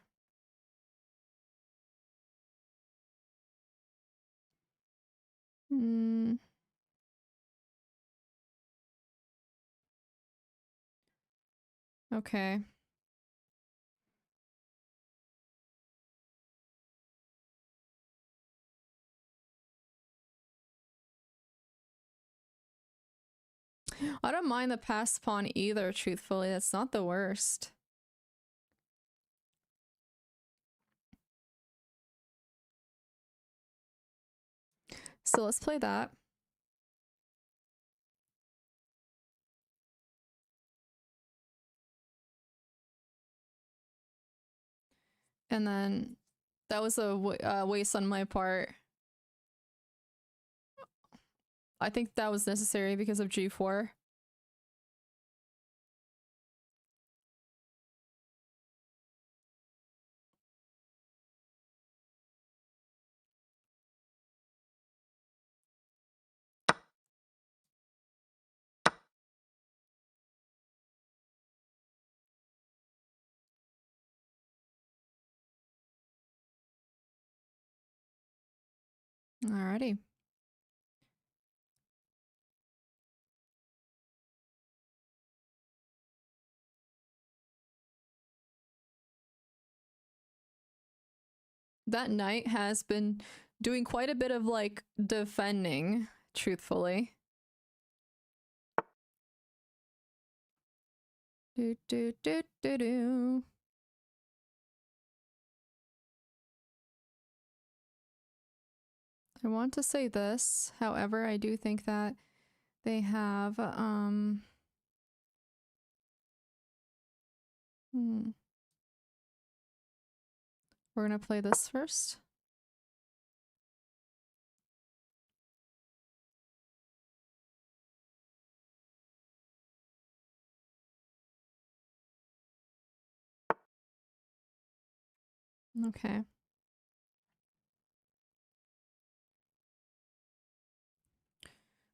Okay. I don't mind the passed pawn either, truthfully. That's not the worst. So let's play that. And then that was a waste on my part. I think that was necessary because of g4. Alrighty. That knight has been doing quite a bit of like defending, truthfully. Do do do do do. I want to say this, however, I do think that they have we're gonna play this first. Okay.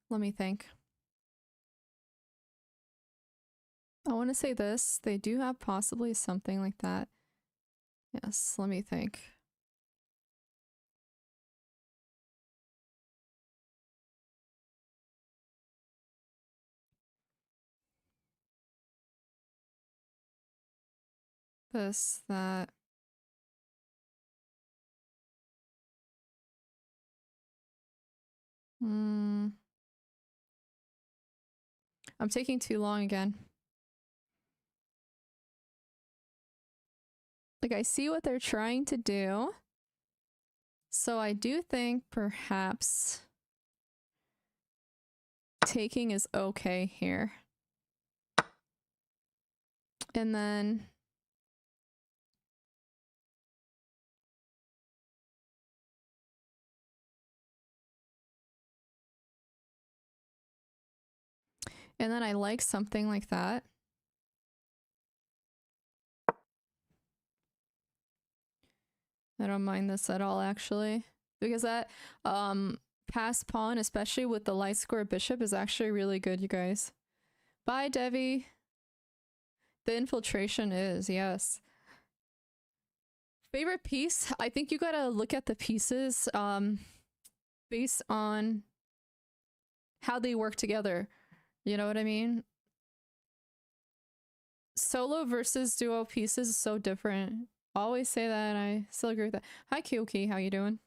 Let me think. I want to say this. They do have possibly something like that. Yes, let me think. This, that. I'm taking too long again. Like, I see what they're trying to do. So I do think perhaps taking is okay here. And then I like something like that. I don't mind this at all, actually. Because that pass pawn, especially with the light square bishop, is actually really good, you guys. Bye, Devi. The infiltration is, yes. Favorite piece? I think you gotta look at the pieces based on how they work together. You know what I mean? Solo versus duo pieces is so different. Always say that, and I still agree with that. Hi, Kyoki. How you doing?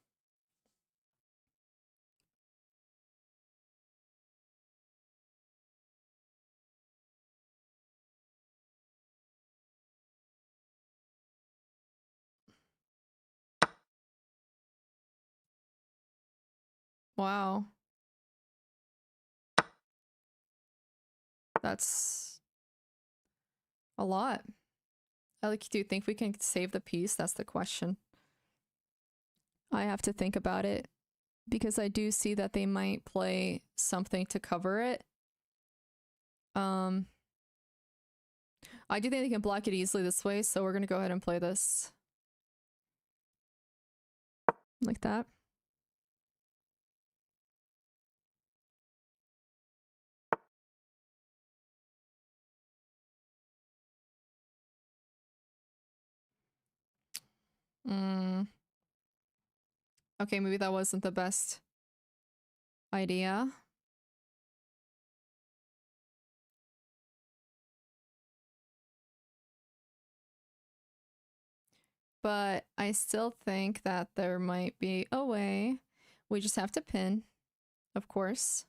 Wow. That's a lot. Do you think we can save the piece? That's the question. I have to think about it because I do see that they might play something to cover it. I do think they can block it easily this way, so we're gonna go ahead and play this. Like that. Okay, maybe that wasn't the best idea. But I still think that there might be a way. We just have to pin, of course.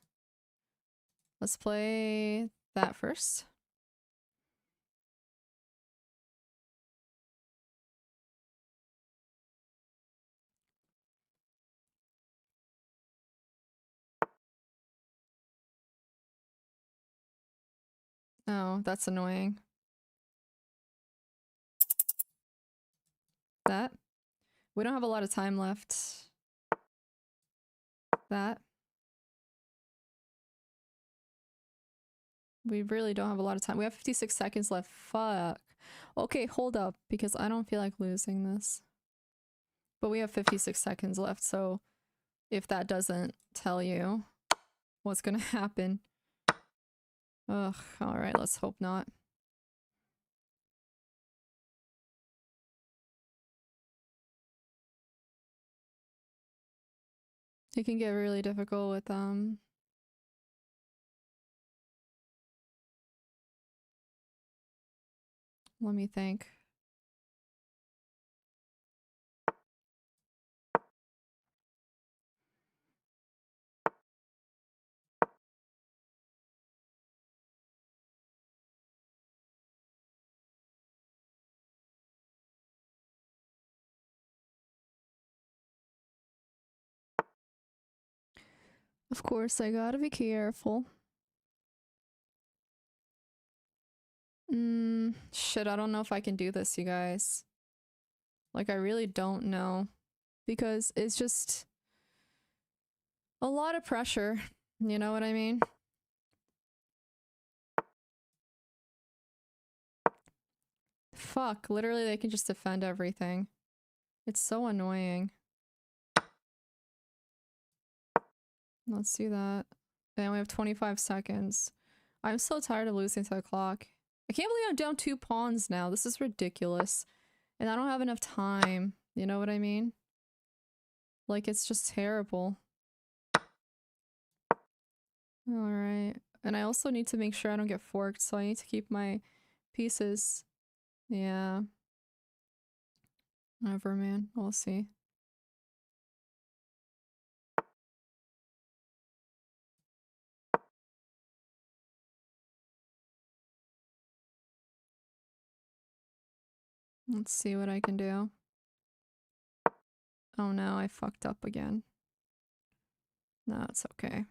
Let's play that first. Oh, that's annoying. That. We don't have a lot of time left. That. We really don't have a lot of time. We have 56 seconds left. Fuck. Okay, hold up, because I don't feel like losing this. But we have 56 seconds left, so if that doesn't tell you what's gonna happen. Ugh, alright, let's hope not. It can get really difficult with let me think. Of course, I gotta be careful. Shit, I don't know if I can do this, you guys. Like, I really don't know. Because it's just a lot of pressure. You know what I mean? Fuck, literally they can just defend everything. It's so annoying. Let's do that. And we have 25 seconds. I'm so tired of losing to the clock. I can't believe I'm down 2 pawns now. This is ridiculous. And I don't have enough time. You know what I mean? Like, it's just terrible. Alright. And I also need to make sure I don't get forked, so I need to keep my pieces. Yeah. Whatever, man. We'll see. Let's see what I can do. Oh no, I fucked up again. No, it's okay.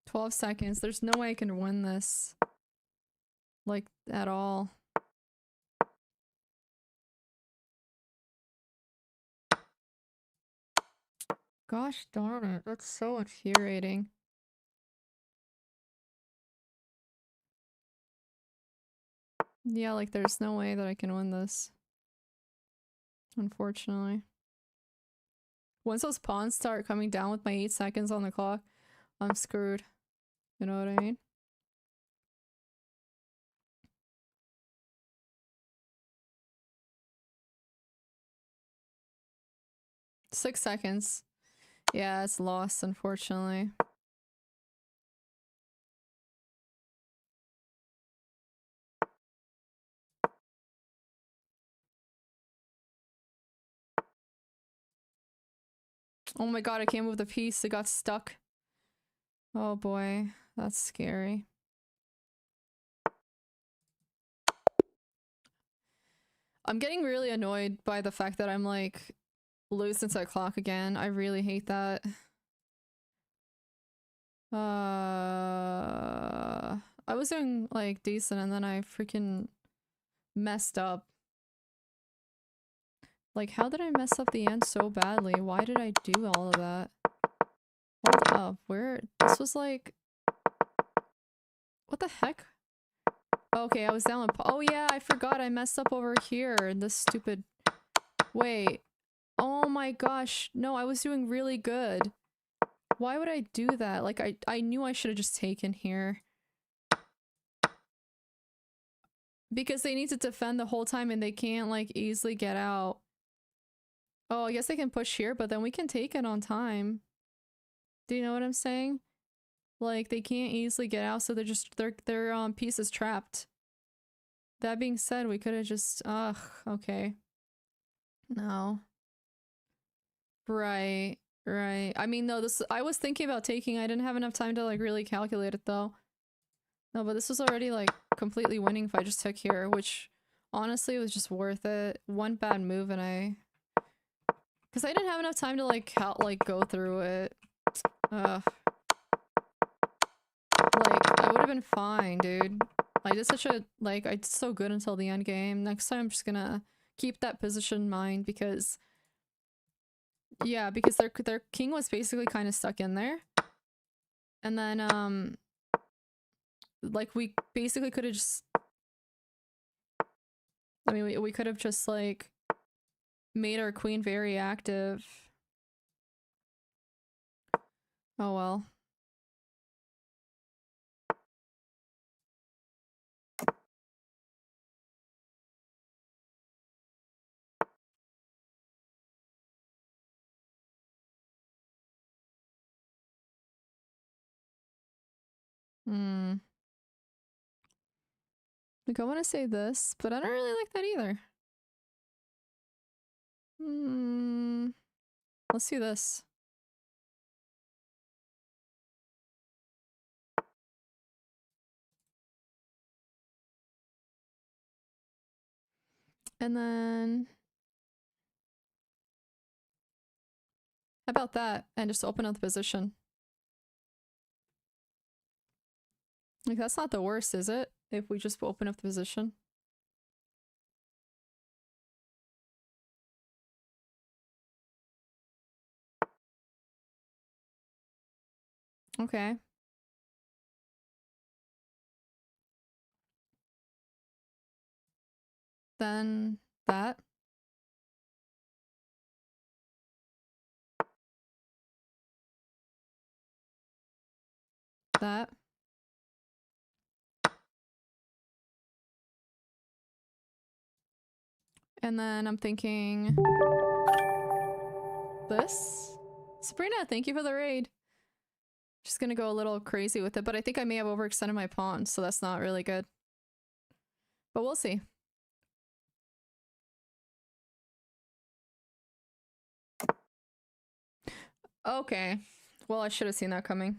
12 seconds. There's no way I can win this. Like, at all. Gosh darn it. That's so infuriating. Yeah, like, there's no way that I can win this. Unfortunately. Once those pawns start coming down with my 8 seconds on the clock, I'm screwed. You know what I mean? Six seconds. Yeah, it's lost, unfortunately. Oh my god, I can't move the piece. It got stuck. Oh boy, that's scary. I'm getting really annoyed by the fact that I'm like losing to that clock again. I really hate that. I was doing like decent and then I freaking messed up. Like, how did I mess up the end so badly? Why did I do all of that? Hold up, where? This was like... What the heck? Okay, I was down with... Oh yeah, I forgot I messed up over here in this stupid... Wait. Oh my gosh. No, I was doing really good. Why would I do that? Like, I knew I should have just taken here. Because they need to defend the whole time and they can't, like, easily get out. Oh, I guess they can push here, but then we can take it on time. Do you know what I'm saying? Like, they can't easily get out, so they're just, their piece is trapped. That being said, we could have just, ugh, okay. No. Right, right. I mean, no, this, I was thinking about taking, I didn't have enough time to, like, really calculate it, though. No, but this was already, like, completely winning if I just took here, which, honestly, was just worth it. One bad move and I... Because I didn't have enough time to, like, go through it. Ugh. Like, I would have been fine, dude. I did such a, like, I did so good until the end game. Next time I'm just gonna keep that position in mind because... Yeah, because their king was basically kind of stuck in there. And then, like, we basically could have just... I mean, we could have just, like, made our queen very active. Oh well. Hmm. Like, I want to say this, but I don't really like that either. Hmm. Let's do this. And then... How about that? And just open up the position. Like, that's not the worst, is it? If we just open up the position. Okay. Then that. That. And then I'm thinking... This? Sabrina, thank you for the raid. Just gonna go a little crazy with it, but I think I may have overextended my pawn, so that's not really good. But we'll see. Okay. Well, I should have seen that coming.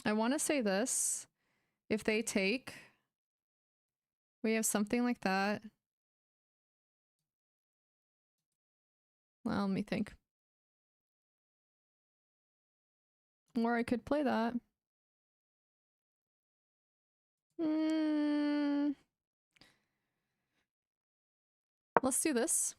I want to say this. If they take, we have something like that. Well, let me think. Or I could play that. Let's do this.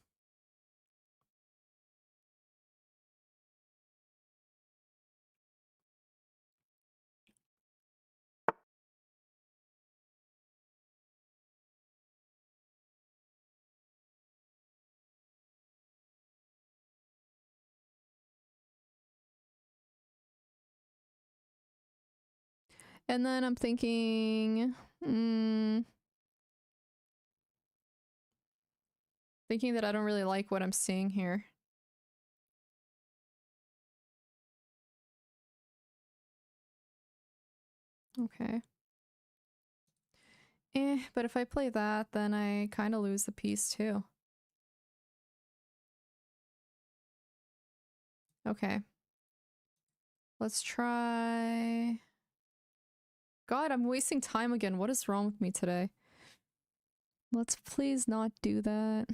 And then I'm thinking, thinking that I don't really like what I'm seeing here. Okay. But if I play that, then I kind of lose the piece too. Okay. Let's try... God, I'm wasting time again. What is wrong with me today? Let's please not do that.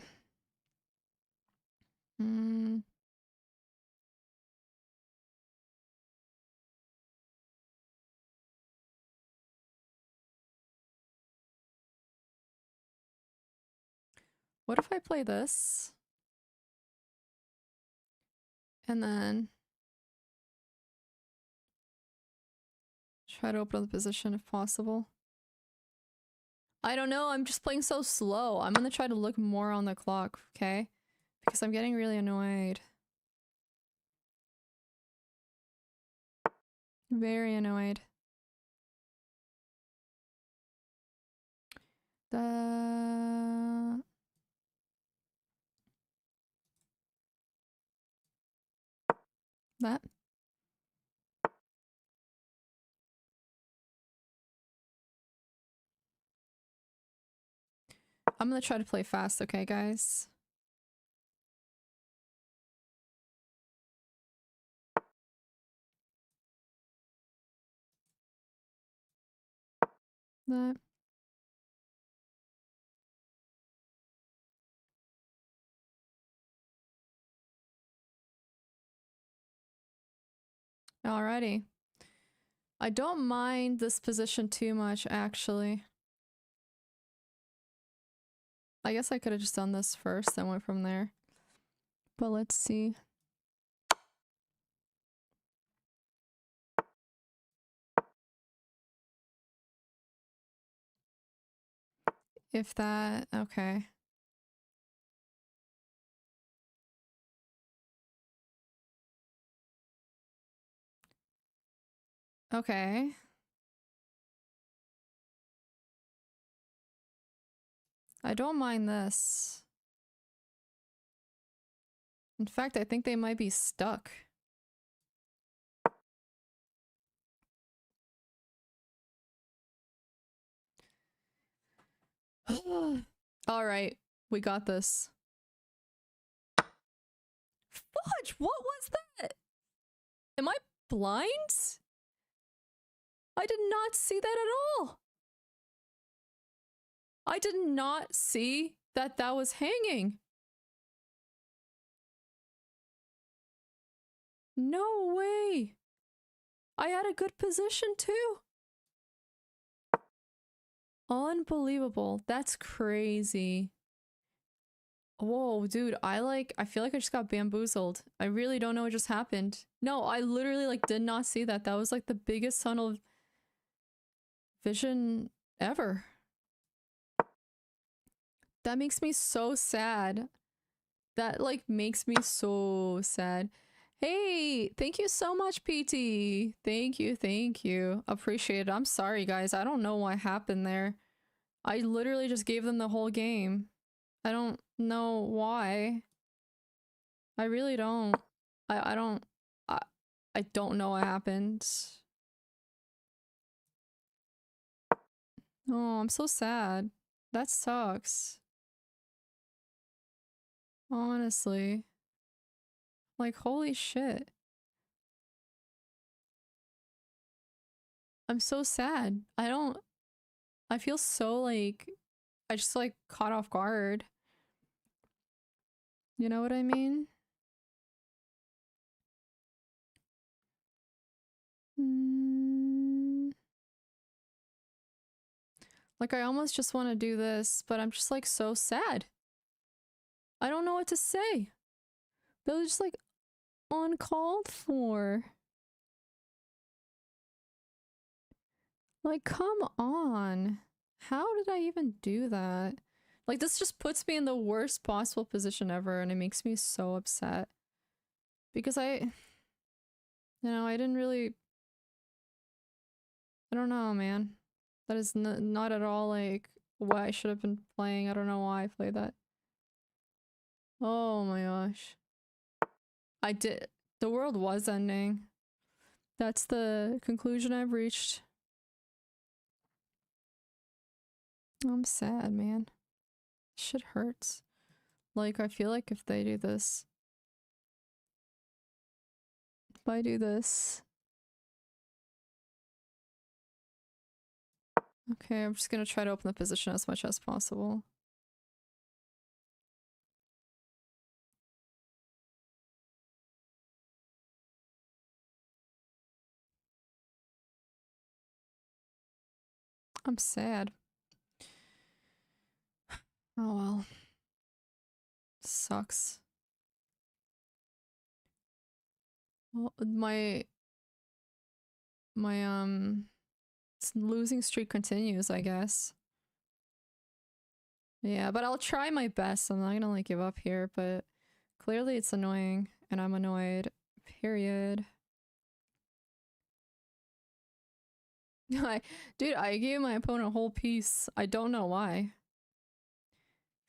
What if I play this? And then try to open up the position if possible. I don't know, I'm just playing so slow. I'm gonna try to look more on the clock, okay? Because I'm getting really annoyed. Very annoyed. That. I'm gonna try to play fast, okay, guys? That. Alrighty. I don't mind this position too much, actually. I guess I could have just done this first, then went from there. But let's see. If that... okay. Okay. I don't mind this. In fact, I think they might be stuck. Alright, we got this. Fudge, what was that? Am I blind? I did not see that at all. I did not see that that was hanging. No way. I had a good position too. Unbelievable. That's crazy. Whoa, dude, I feel like I just got bamboozled. I really don't know what just happened. No, I literally like did not see that. That was like the biggest tunnel vision ever. That makes me so sad. That like makes me so sad. Hey, thank you so much, PT. Thank you, thank you. Appreciate it. I'm sorry, guys. I don't know what happened there. I literally just gave them the whole game. I don't know why. I really don't. I don't I, I don't know what happened. Oh, I'm so sad. That sucks. Honestly. Like, holy shit. I'm so sad. I feel so like I just like caught off guard. You know what I mean? Mm, like I almost just want to do this, but I'm just like so sad. I don't know what to say. That was just like uncalled for. Like, come on. How did I even do that? Like, this just puts me in the worst possible position ever, and it makes me so upset. Because I didn't really. I don't know, man. That is not at all like what I should have been playing. I don't know why I played that. Oh my gosh. I did. The world was ending. That's the conclusion I've reached. I'm sad, man. Shit hurts. Like, I feel like if they do this, if I do this. Okay, I'm just gonna try to open the position as much as possible. I'm sad. Oh well. Sucks. Well, my losing streak continues, I guess. Yeah, but I'll try my best. I'm not gonna like give up here, but clearly it's annoying and I'm annoyed. Period. Dude, I gave my opponent a whole piece. I don't know why.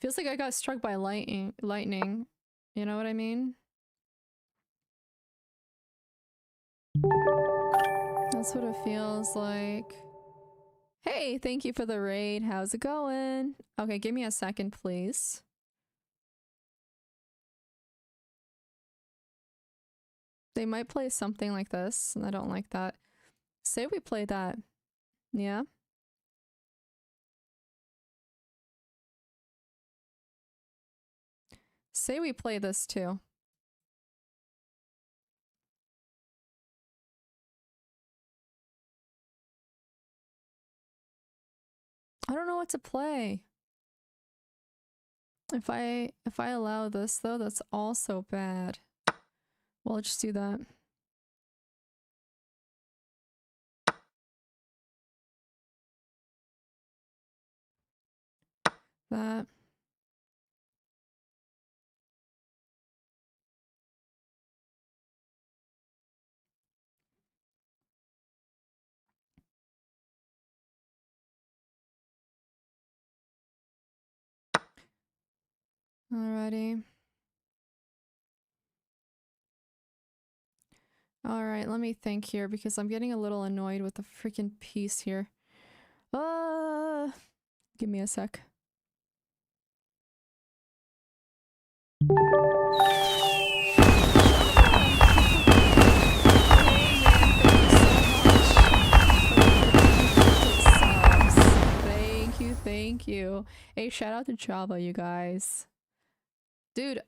Feels like I got struck by lightning. You know what I mean? That's what it feels like. Hey, thank you for the raid. How's it going? Okay, give me a second, please. They might play something like this, and I don't like that. Say we play that. Yeah? Say we play this too. I don't know what to play. If I allow this though, that's also bad. Well, let's just do that. That. Alrighty. Alright, let me think here because I'm getting a little annoyed with the freaking piece here. Give me a sec. Thank you. Hey, shout out to Java, you guys. Dude,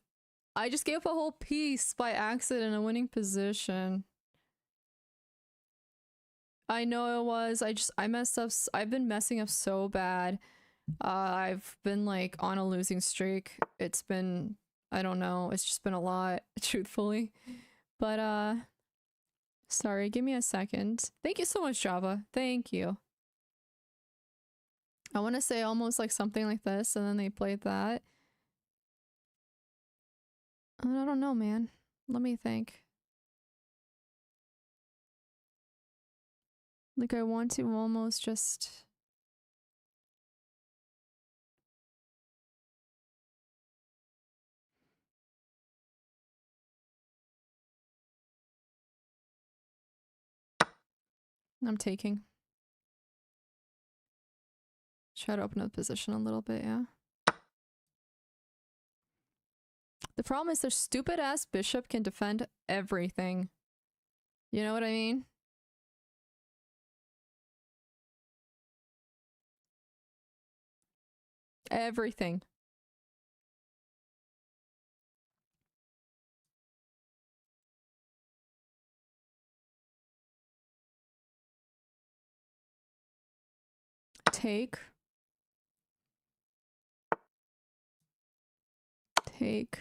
I just gave up a whole piece by accident in a winning position. I know it was. I messed up. I've been messing up so bad. I've been like on a losing streak. It's been, I don't know. It's just been a lot, truthfully. But sorry, give me a second. Thank you so much, Java. Thank you. I want to say almost like something like this, and then they played that. I don't know, man. Let me think. Like, I want to almost just. I'm taking. Try to open up the position a little bit, yeah. The problem is their stupid ass bishop can defend everything. You know what I mean? Everything. Take. Take.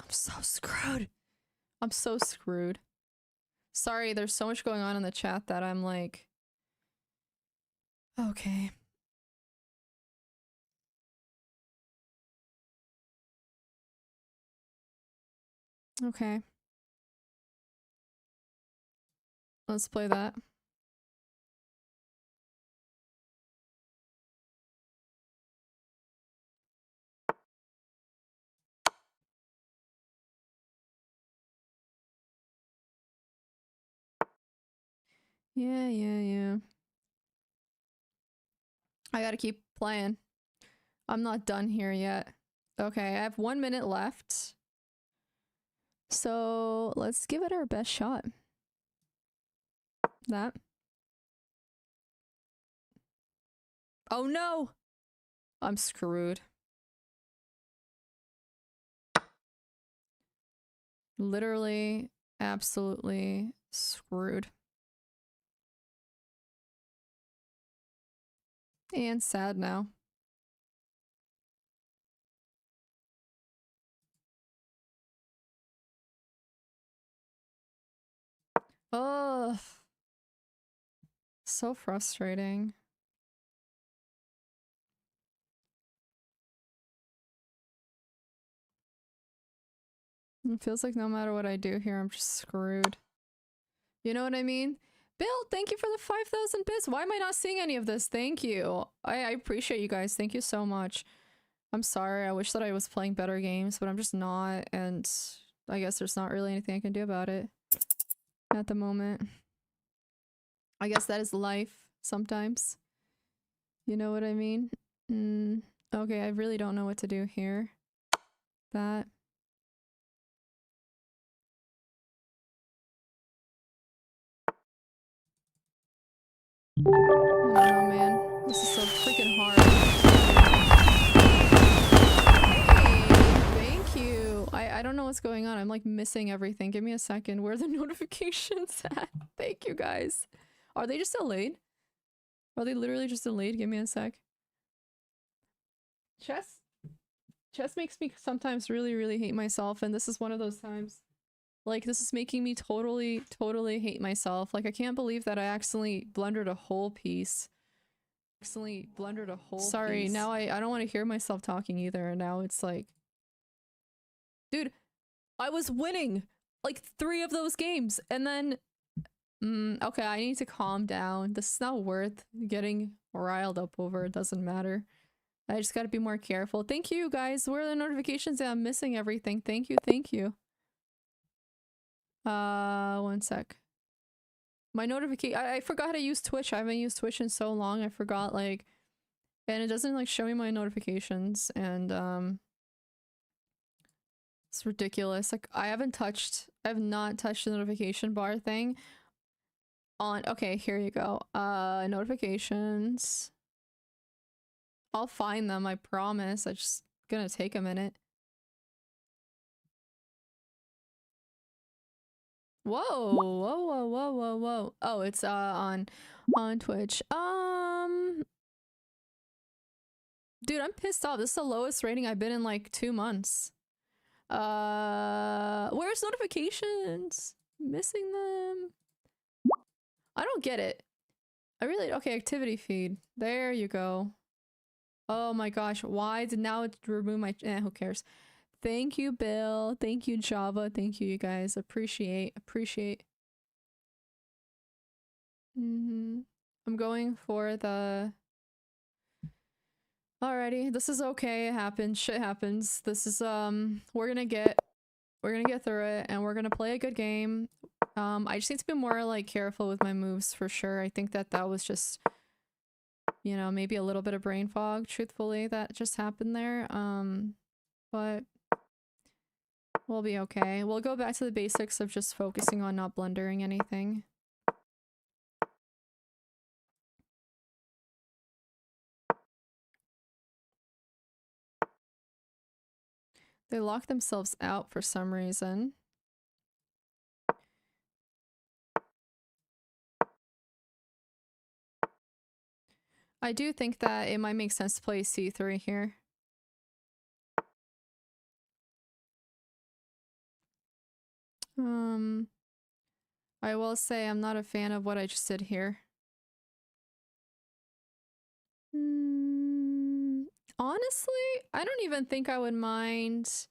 I'm so screwed. I'm so screwed. Sorry, there's so much going on in the chat that I'm like... Okay. Okay. Let's play that. Yeah. I gotta keep playing. I'm not done here yet. Okay, I have 1 minute left. So let's give it our best shot. That. Oh no! I'm screwed. Literally, absolutely screwed. And sad now. Oh, so frustrating. It feels like no matter what I do here, I'm just screwed. You know what I mean? Bill, thank you for the 5,000 bits. Why am I not seeing any of this? Thank you. I appreciate you guys. Thank you so much. I'm sorry. I wish that I was playing better games, but I'm just not. And I guess there's not really anything I can do about it at the moment. I guess that is life sometimes. You know what I mean? Okay, I really don't know what to do here. That. I don't know, man. This is so freaking hard. Hey, thank you. I don't know what's going on. I'm like missing everything. Give me a second. Where are the notifications at? Thank you guys. Are they just delayed? Are they literally just delayed? Give me a sec. Chess makes me sometimes really hate myself, and this is one of those times. Like, this is making me totally hate myself. Like, I can't believe that I accidentally blundered a whole piece. Sorry, now I don't want to hear myself talking either. Now it's like... Dude, I was winning! Like, 3 of those games, and then... okay, I need to calm down. This is not worth getting riled up over. It doesn't matter. I just gotta be more careful. Thank you, guys. Where are the notifications? I'm missing everything. Thank you. 1 sec. My notification- I forgot how to use Twitch. I haven't used Twitch in so long. I forgot, like... And it doesn't, like, show me my notifications. And, it's ridiculous. Like, I have not touched the notification bar thing. Okay, here you go. Notifications. I'll find them, I promise. It's just gonna take a minute. Whoa. Oh, it's on Twitch. Dude, I'm pissed off. This is the lowest rating I've been in like 2 months. Where's notifications? Missing them. I don't get it. Okay, activity feed. There you go. Oh my gosh, why did now it remove my who cares? Thank you, Bill. Thank you, Java. Thank you, you guys. Appreciate. I'm going for the... Alrighty, this is okay. It happens. Shit happens. This is we're gonna get through it, and we're gonna play a good game. I just need to be more like careful with my moves for sure. I think that was just, you know, maybe a little bit of brain fog, truthfully, that just happened there. but we'll be okay. We'll go back to the basics of just focusing on not blundering anything. They lock themselves out for some reason. I do think that it might make sense to play C3 here. I will say I'm not a fan of what I just did here. Honestly, I don't even think I would mind.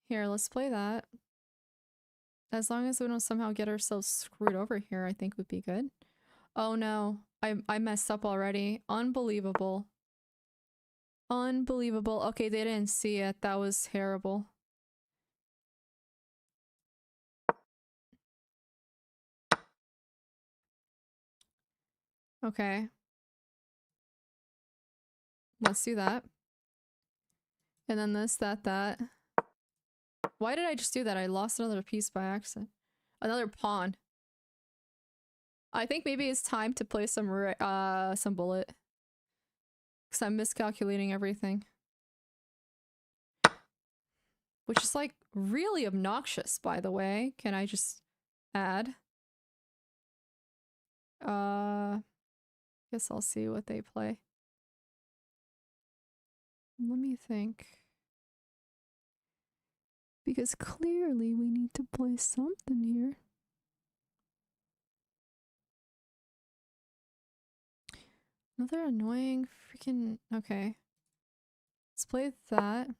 Here, let's play that. As long as we don't somehow get ourselves screwed over here, I think would be good. Oh no, I messed up already. Unbelievable. Unbelievable. Okay, they didn't see it. That was terrible. Okay. Let's do that. And then this, that. Why did I just do that? I lost another piece by accident. Another pawn. I think maybe it's time to play some bullet. Because I'm miscalculating everything. Which is like really obnoxious, by the way. Can I just add? Guess I'll see what they play. Let me think. Because clearly we need to play something here. Another annoying freaking... Okay. Let's play that.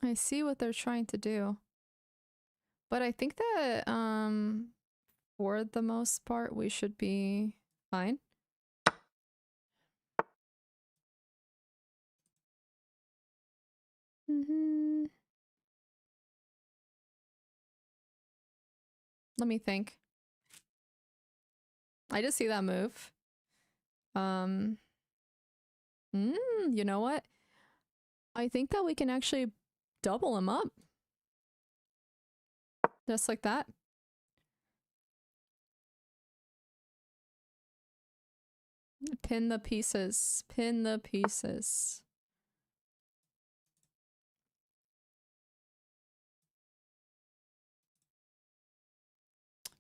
I see what they're trying to do. But I think that, for the most part, we should be fine. Let me think. I just see that move. You know what? I think that we can actually double him up. Just like that. Pin the pieces. Pin the pieces.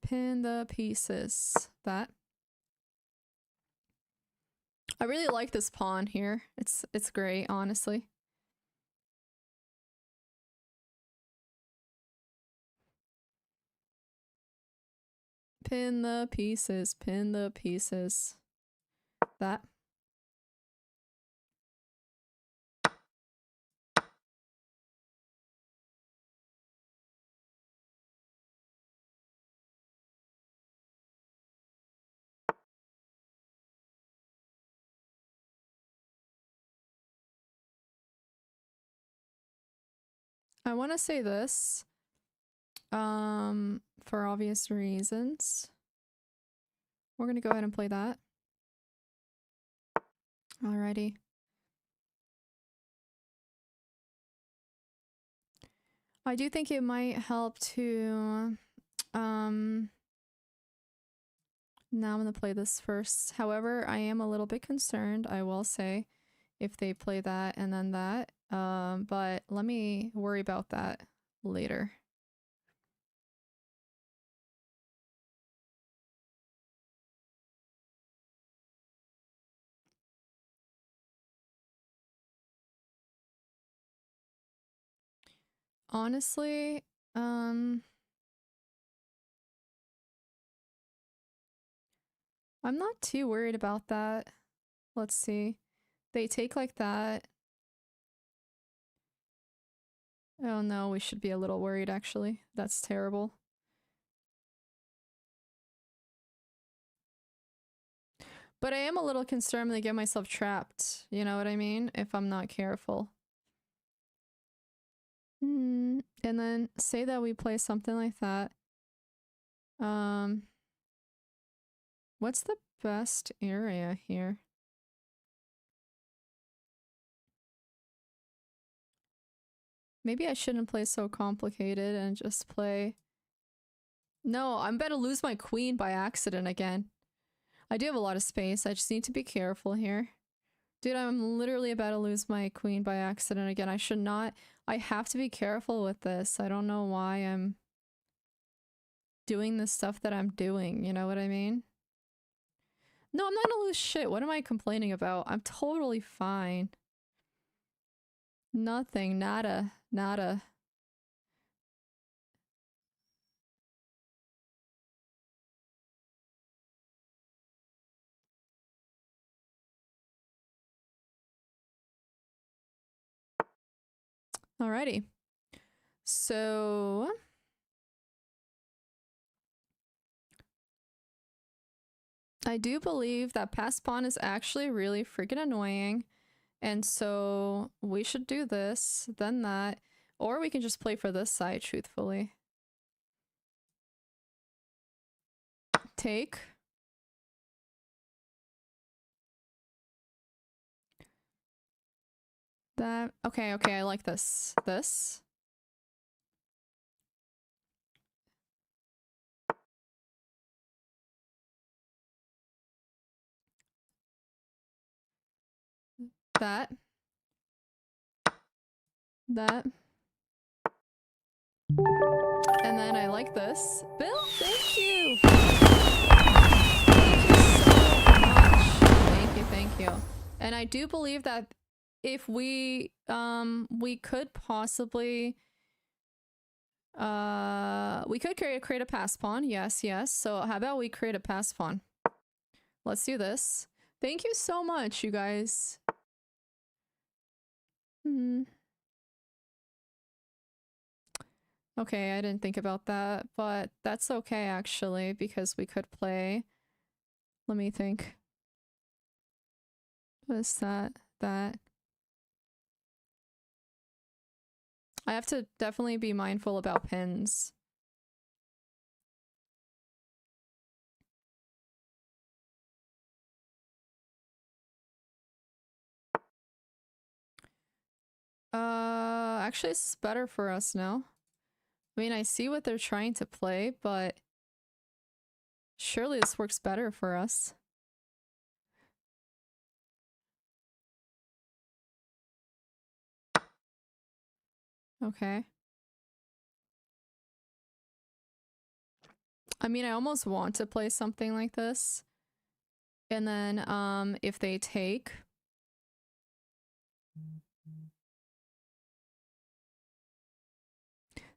Pin the pieces. That. I really like this pawn here. It's great, honestly. Pin the pieces. Pin the pieces. That. I want to say this. For obvious reasons. We're gonna go ahead and play that. Alrighty. I do think it might help to, now I'm gonna play this first. However, I am a little bit concerned, I will say, if they play that and then that. But let me worry about that later. Honestly, I'm not too worried about that. Let's see. They take like that. Oh no, we should be a little worried actually. That's terrible. But I am a little concerned I'm gonna get myself trapped. You know what I mean? If I'm not careful. And then say that we play something like that. What's the best area here? Maybe I shouldn't play so complicated and just play... No, I'm about to lose my queen by accident again. I do have a lot of space. I just need to be careful here. Dude, I'm literally about to lose my queen by accident again. I should not... I have to be careful with this. I don't know why I'm doing the stuff that I'm doing. You know what I mean? No, I'm not gonna lose shit. What am I complaining about? I'm totally fine. Nothing. Nada. Nada. Alrighty. So... I do believe that pass pawn is actually really freaking annoying. And so we should do this, then that. Or we can just play for this side, truthfully. Take. That. Okay, okay, I like this. This. That. That. And then I like this. Bill, thank you! Thank you so much. Thank you, thank you. And I do believe that if we could possibly we could create a pass pawn. Yes, yes. So how about we create a pass pawn? Let's do this. Thank you so much, you guys. Okay, I didn't think about that, but that's okay actually, because we could play... Let me think. What is that? That. I have to definitely be mindful about pins. Actually, this is better for us now. I mean, I see what they're trying to play, but surely this works better for us. Okay. I mean, I almost want to play something like this. And then, if they take...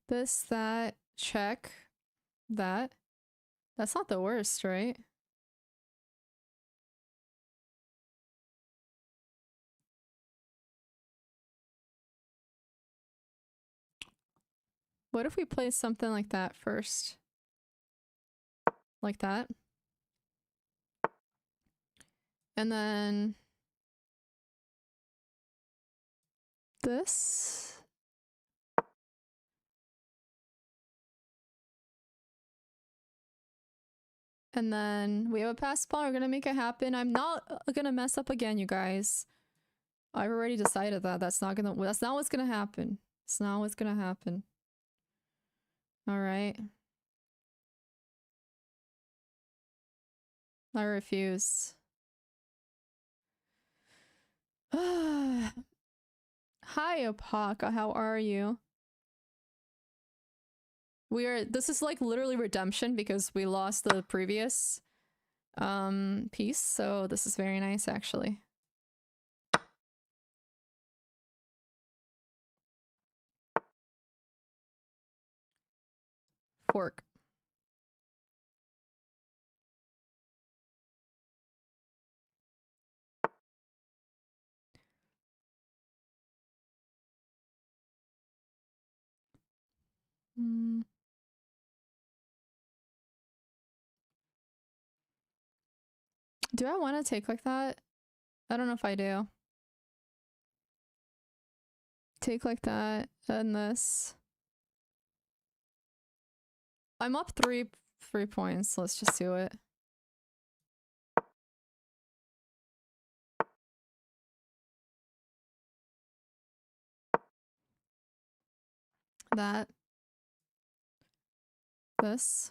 This, that, check, that. That's not the worst, right? What if we play something like that first? Like that. And then... This. And then we have a pass pawn. We're gonna make it happen. I'm not gonna mess up again, you guys. I've already decided that. That's not what's gonna happen. It's not what's gonna happen. Alright. I refuse. Hi, Opaka. How are you? This is like literally redemption because we lost the previous piece, so this is very nice actually. Fork. Do I want to take like that? I don't know if I do. Take like that, and this. I'm up three points. Let's just do it. that, this.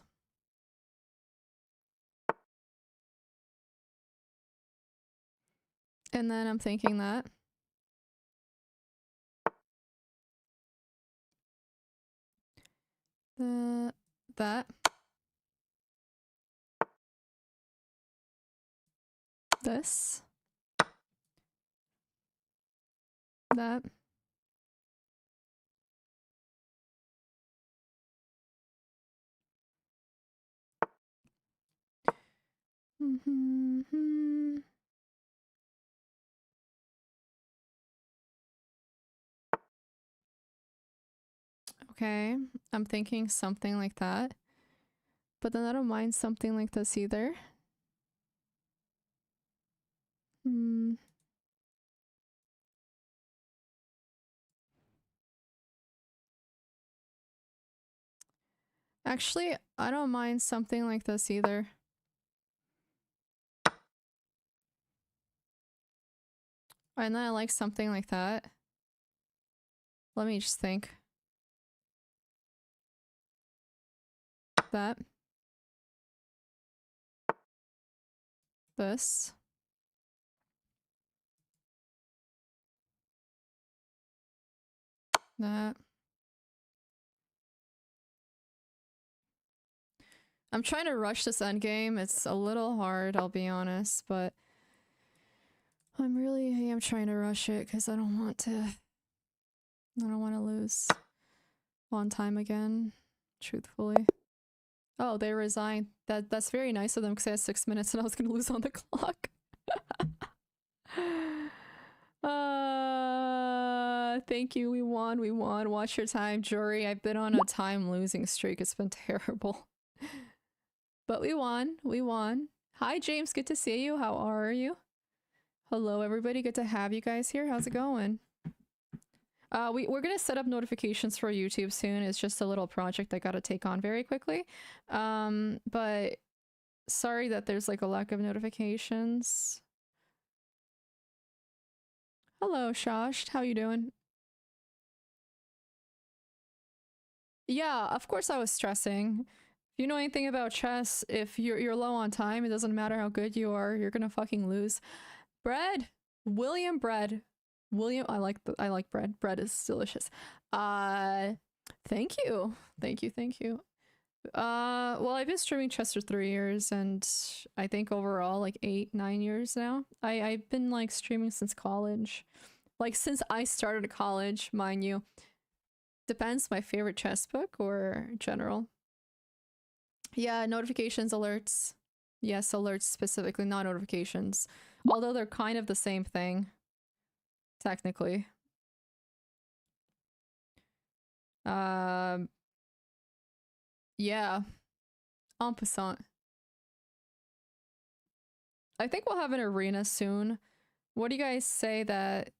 And then I'm thinking that. That. This. That. Okay, I'm thinking something like that. But then I don't mind something like this either. Actually, I don't mind something like this either. And then I like something like that. Let me just think. That. This. That. I'm trying to rush this endgame. It's a little hard, I'll be honest, but I am trying to rush it because I don't want to lose on time again, truthfully. Oh, they resigned. That's very nice of them because I had 6 minutes and I was gonna lose on the clock. Thank you. We won. We won. Watch your time, Jory. I've been on a time losing streak. It's been terrible. But we won. We won. Hi, James. Good to see you. How are you? Hello, everybody. Good to have you guys here. How's it going? We're gonna set up notifications for YouTube soon. It's just a little project I gotta take on very quickly. But sorry that there's like a lack of notifications. Hello, Shosh. How you doing? Yeah, of course I was stressing. If you know anything about chess, if you're low on time, it doesn't matter how good you are, you're gonna fucking lose. Bread! William Bread. William, I like bread. Bread is delicious. Thank you. Thank you. Well, I've been streaming chess for 3 years, and I think overall like 8, 9 years now. I've been like streaming since college. Like since I started college, mind you. Depends, my favorite chess book or general. Yeah, notifications, alerts. Yes, alerts specifically, not notifications. Although they're kind of the same thing, technically. Yeah. En passant. I think we'll have an arena soon. What do you guys say that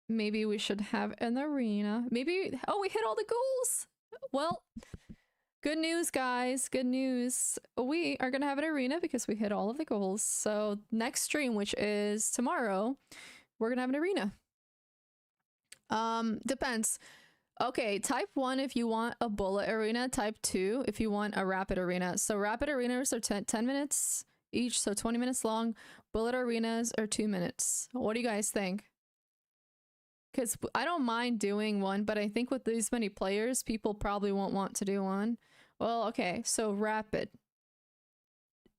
maybe we should have an arena? Maybe, oh, we hit all the goals! Well, good news, guys. Good news. We are gonna have an arena because we hit all of the goals. So next stream, which is tomorrow, we're gonna have an arena. Depends. Okay, type 1 if you want a bullet arena, type 2 if you want a rapid arena. So rapid arenas are 10 minutes each, so 20 minutes long. Bullet arenas are 2 minutes. What do you guys think? Because I don't mind doing one, but I think with these many players, people probably won't want to do one. Well, okay, so rapid.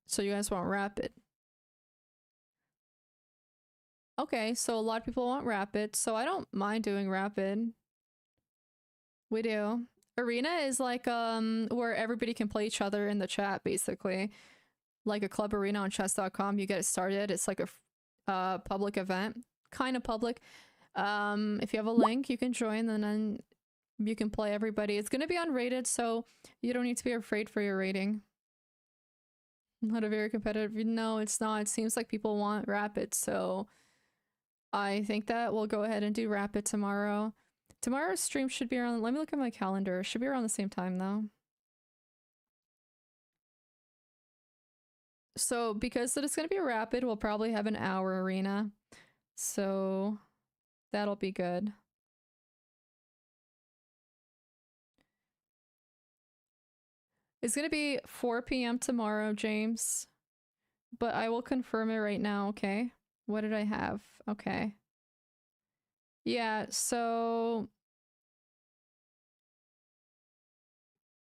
So you guys want rapid. Okay, so a lot of people want rapid, so I don't mind doing rapid. We do. Arena is like where everybody can play each other in the chat, basically. Like a club arena on chess.com, you get it started. It's like a public event. Kind of public. If you have a link, you can join, and then you can play everybody. It's gonna be unrated, so you don't need to be afraid for your rating. Not a very competitive. No, it's not. It seems like people want rapid, so I think that we'll go ahead and do rapid tomorrow. Tomorrow's stream should be around, let me look at my calendar. It should be around the same time though. So because it's gonna be rapid, we'll probably have an hour arena. So that'll be good. It's gonna be 4 p.m. tomorrow, James. But I will confirm it right now, okay? What did I have? Okay. Yeah, so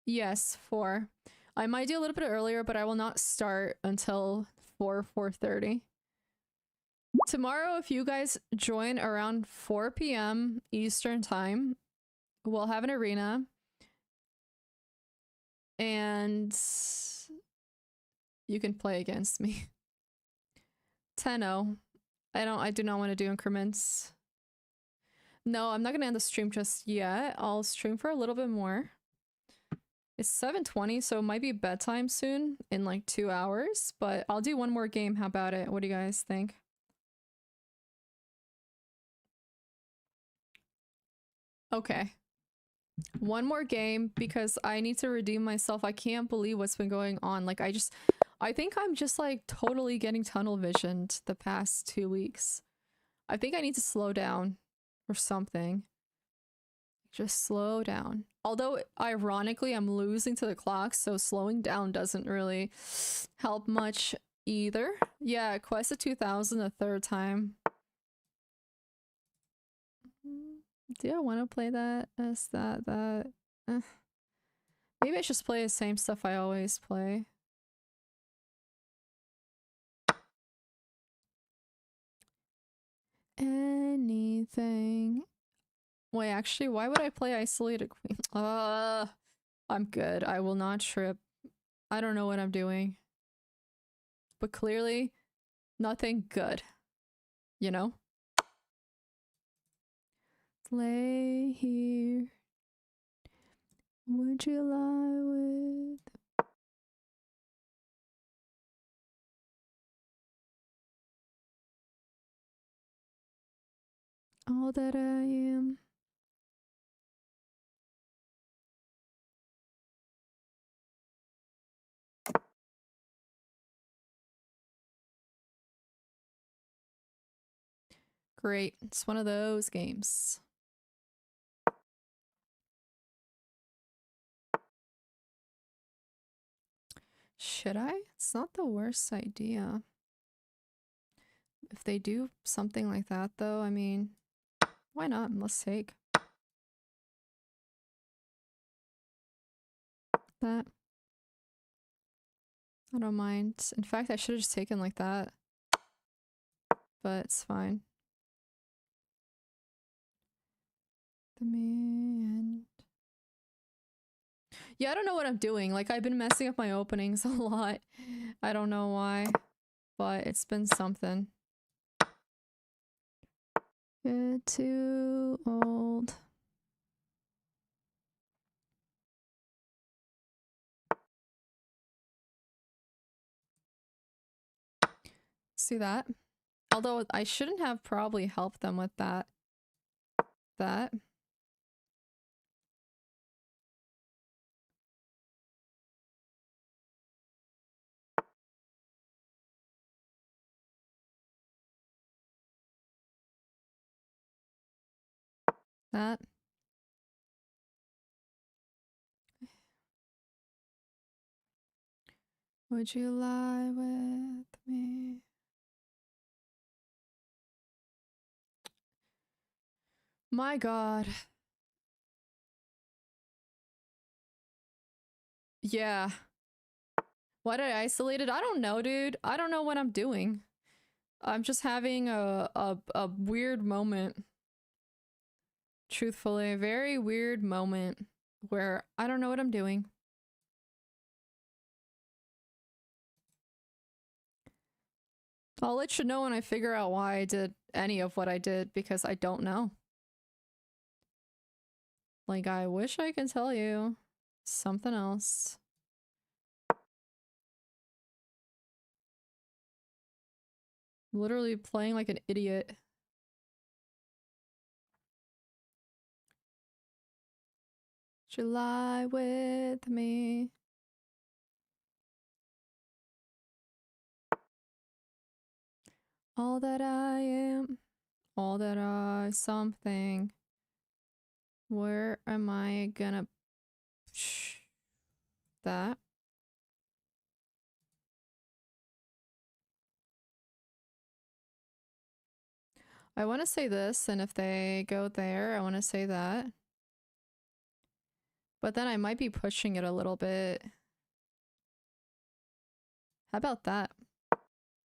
yes, 4. I might do a little bit earlier, but I will not start until 4:30. Tomorrow, if you guys join around 4 p.m. Eastern time, we'll have an arena. And you can play against me. 10-0. I do not want to do increments. No, I'm not gonna end the stream just yet. I'll stream for a little bit more. It's 7:20, so it might be bedtime soon in like 2 hours, but I'll do one more game. How about it? What do you guys think? Okay. One more game because I need to redeem myself. I can't believe what's been going on. Like I think I'm just like totally getting tunnel visioned the past 2 weeks. I think I need to slow down or something. Just slow down. Although, ironically, I'm losing to the clock, so slowing down doesn't really help much either. Yeah, Quest of 2000 a third time. Do I want to play that as that? Maybe I should play the same stuff I always play. Anything. Wait, actually, why would I play Isolated Queen? I'm good. I will not trip. I don't know what I'm doing. But clearly, nothing good. You know? Lay here. Would you lie with all that I am? Great. It's one of those games. Should I? It's not the worst idea. If they do something like that, though, I mean, why not? Let's take that. I don't mind. In fact, I should have just taken like that. But it's fine. The man. Yeah, I don't know what I'm doing. Like, I've been messing up my openings a lot. I don't know why, but it's been something. Get too old. See that? Although I shouldn't have probably helped them with that. That. That. Would you lie with me? My god. Yeah. Why did I isolate it? I don't know, dude. I don't know what I'm doing. I'm just having a weird moment. Truthfully, a very weird moment where I don't know what I'm doing. I'll let you know when I figure out why I did any of what I did, because I don't know. Like, I wish I could tell you something else. Literally playing like an idiot. Should you lie with me? All that I am, all that I something. Where am I gonna? that. I want to say this, and if they go there, I want to say that. But then I might be pushing it a little bit. How about that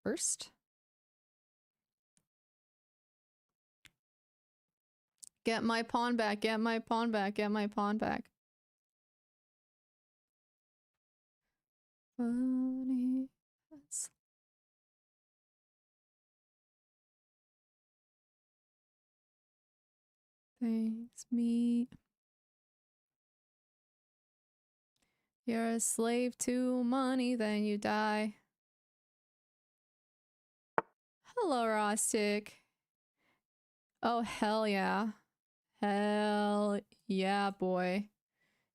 first? Get my pawn back, get my pawn back, get my pawn back. Funny. Thanks, me. You're a slave to money, then you die. Hello, Rostic. Oh, hell yeah. Hell yeah, boy.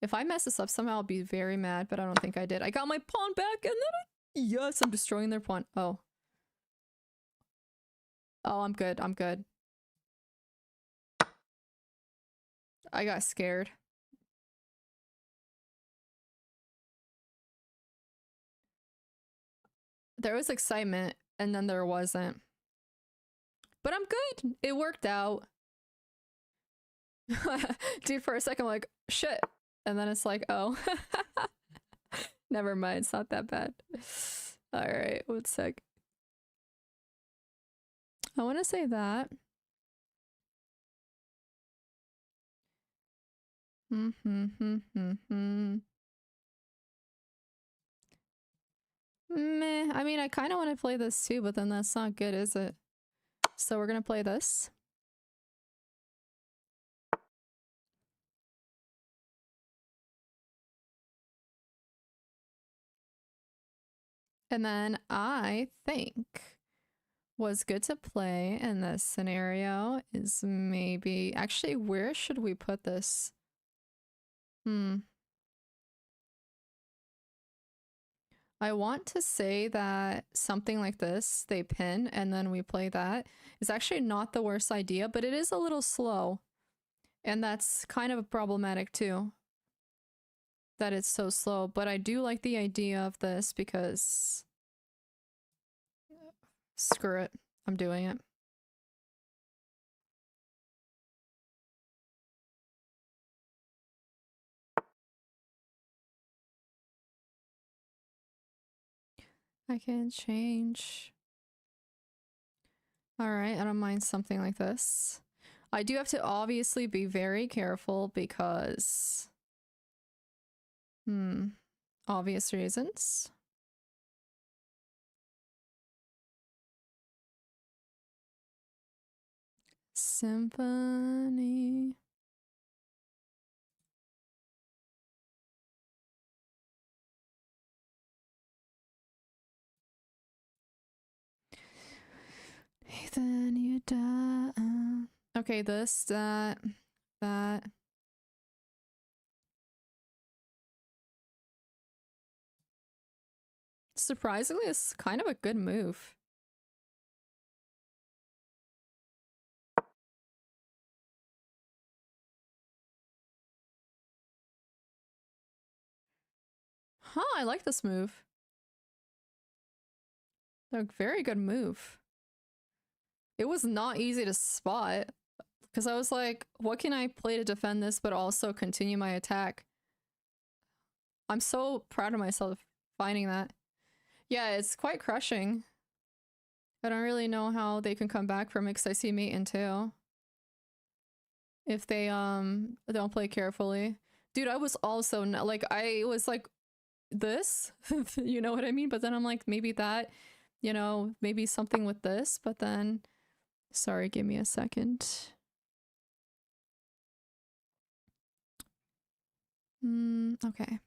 If I mess this up somehow, I'll be very mad, but I don't think I did. I got my pawn back, and then yes, I'm destroying their pawn. Oh. Oh, I'm good. I'm good. I got scared. There was excitement, and then there wasn't. But I'm good. It worked out. Dude, for a second, I'm like, shit. And then it's like, oh. Never mind. It's not that bad. Alright, one sec. I want to say that. Meh. I mean, I kind of want to play this too, but then that's not good, is it? So we're gonna play this. And then I think what's good to play in this scenario is maybe... Actually, where should we put this? I want to say that something like this, they pin and then we play that, is actually not the worst idea, but it is a little slow. And that's kind of problematic too, that it's so slow. But I do like the idea of this because... Screw it. I'm doing it. I can change. Alright, I don't mind something like this. I do have to obviously be very careful because... obvious reasons. Symphony. Then you die. Okay, this, that. Surprisingly, it's kind of a good move. Huh, I like this move. A very good move. It was not easy to spot. Because I was like, what can I play to defend this but also continue my attack? I'm so proud of myself finding that. Yeah, it's quite crushing. I don't really know how they can come back from it because I see mate in two. If they don't play carefully. Dude, I was also like, I was like this, you know what I mean? But then I'm like, maybe that, you know, maybe something with this, but then, sorry, give me a second. Okay.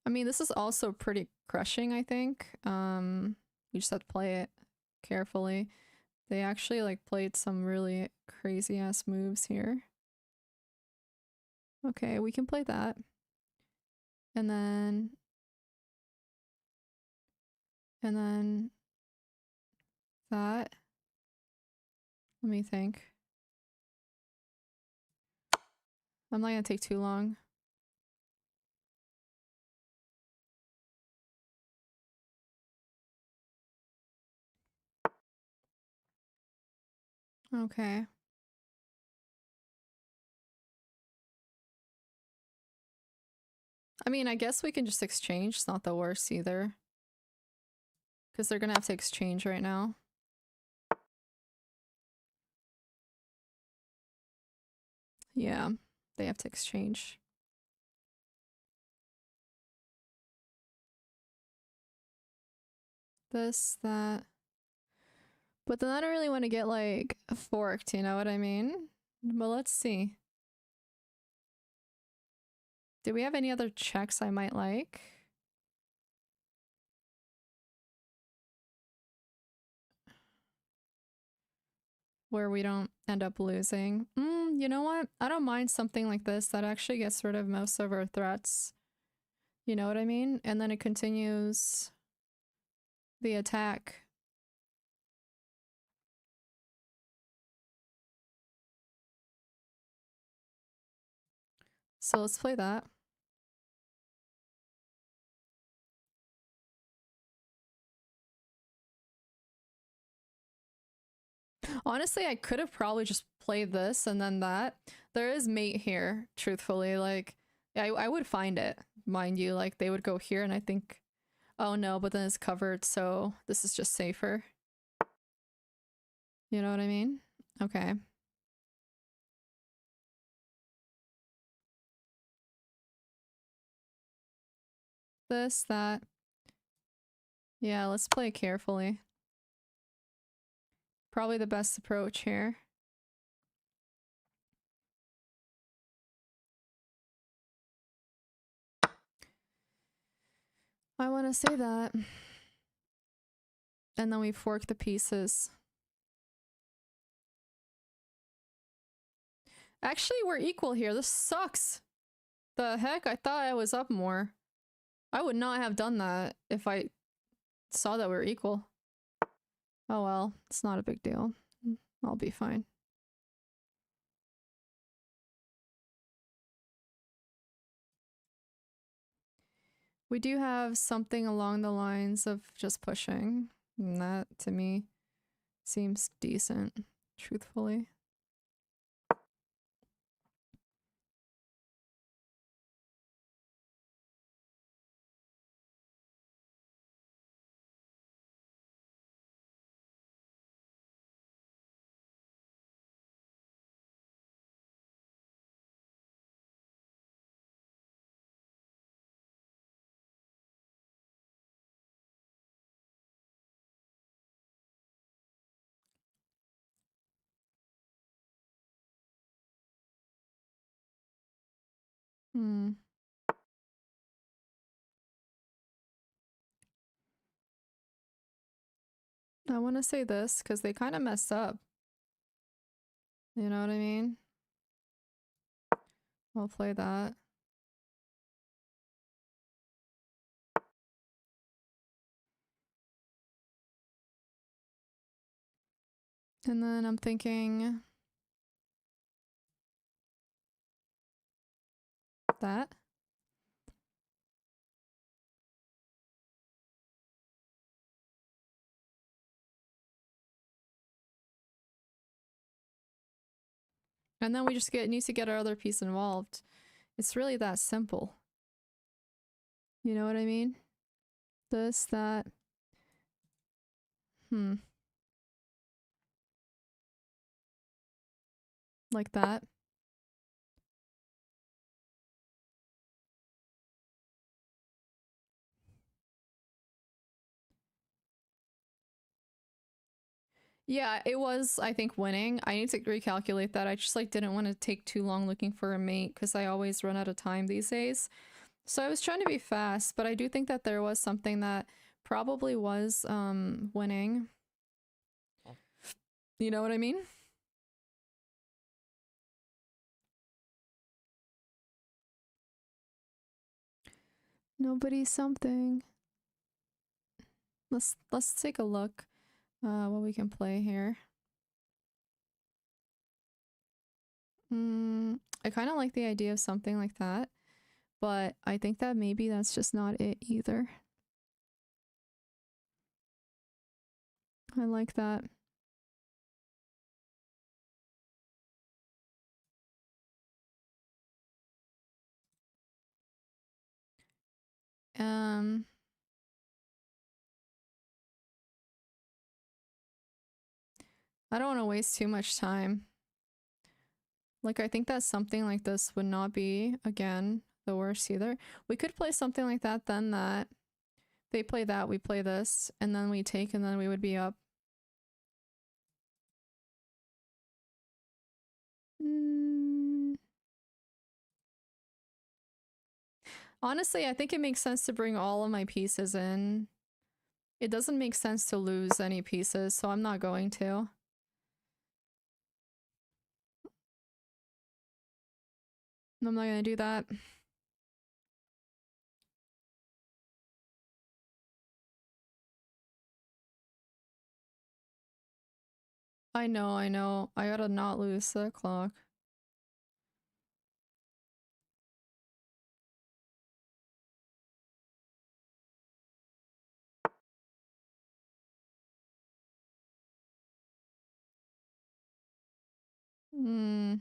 I mean, this is also pretty crushing, I think. You just have to play it carefully. They actually like played some really crazy ass moves here. Okay, we can play that. And then that. Let me think. I'm not gonna take too long. Okay. I mean, I guess we can just exchange. It's not the worst either. Because they're gonna have to exchange right now. Yeah, they have to exchange. This, that. But then I don't really want to get, like, forked, you know what I mean? But let's see. Do we have any other checks I might like? Where we don't end up losing. You know what? I don't mind something like this that actually gets rid of most of our threats. You know what I mean? And then it continues the attack. So let's play that. Honestly, I could have probably just played this and then that. There is mate here, truthfully. Like, I would find it, mind you. Like, they would go here and I think, oh no, but then it's covered, so this is just safer. You know what I mean? Okay. This, that. Yeah, let's play carefully. Probably the best approach here. I want to say that. And then we fork the pieces. Actually, we're equal here. This sucks. The heck? I thought I was up more. I would not have done that if I saw that we were equal. Oh well, it's not a big deal. I'll be fine. We do have something along the lines of just pushing. And that, to me, seems decent, truthfully. Hmm. I want to say this because they kind of messed up. You know what I mean? I'll play that. And then I'm thinking that. And then we just need to get our other piece involved. It's really that simple. You know what I mean? This, that. Like that. Yeah, it was, I think, winning. I need to recalculate that. I just like didn't want to take too long looking for a mate because I always run out of time these days. So I was trying to be fast, but I do think that there was something that probably was winning. You know what I mean? Nobody something. Let's take a look what we can play here. I kind of like the idea of something like that, but I think that maybe that's just not it either. I like that. I don't want to waste too much time. Like, I think that something like this would not be, again, the worst either. We could play something like that, then that. They play that, we play this, and then we take, and then we would be up. Honestly, I think it makes sense to bring all of my pieces in. It doesn't make sense to lose any pieces, so I'm not going to. I'm not gonna do that. I know, I know. I gotta not lose the clock. Hmm.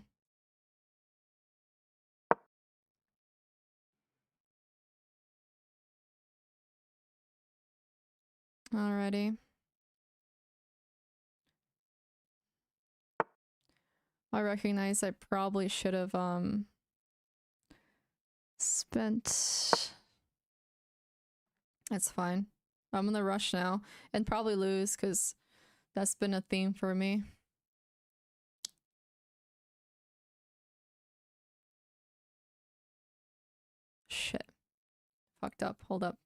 Alrighty. I recognize I probably should have spent. It's fine. I'm in the rush now and probably lose because that's been a theme for me. Shit. Fucked up. Hold up.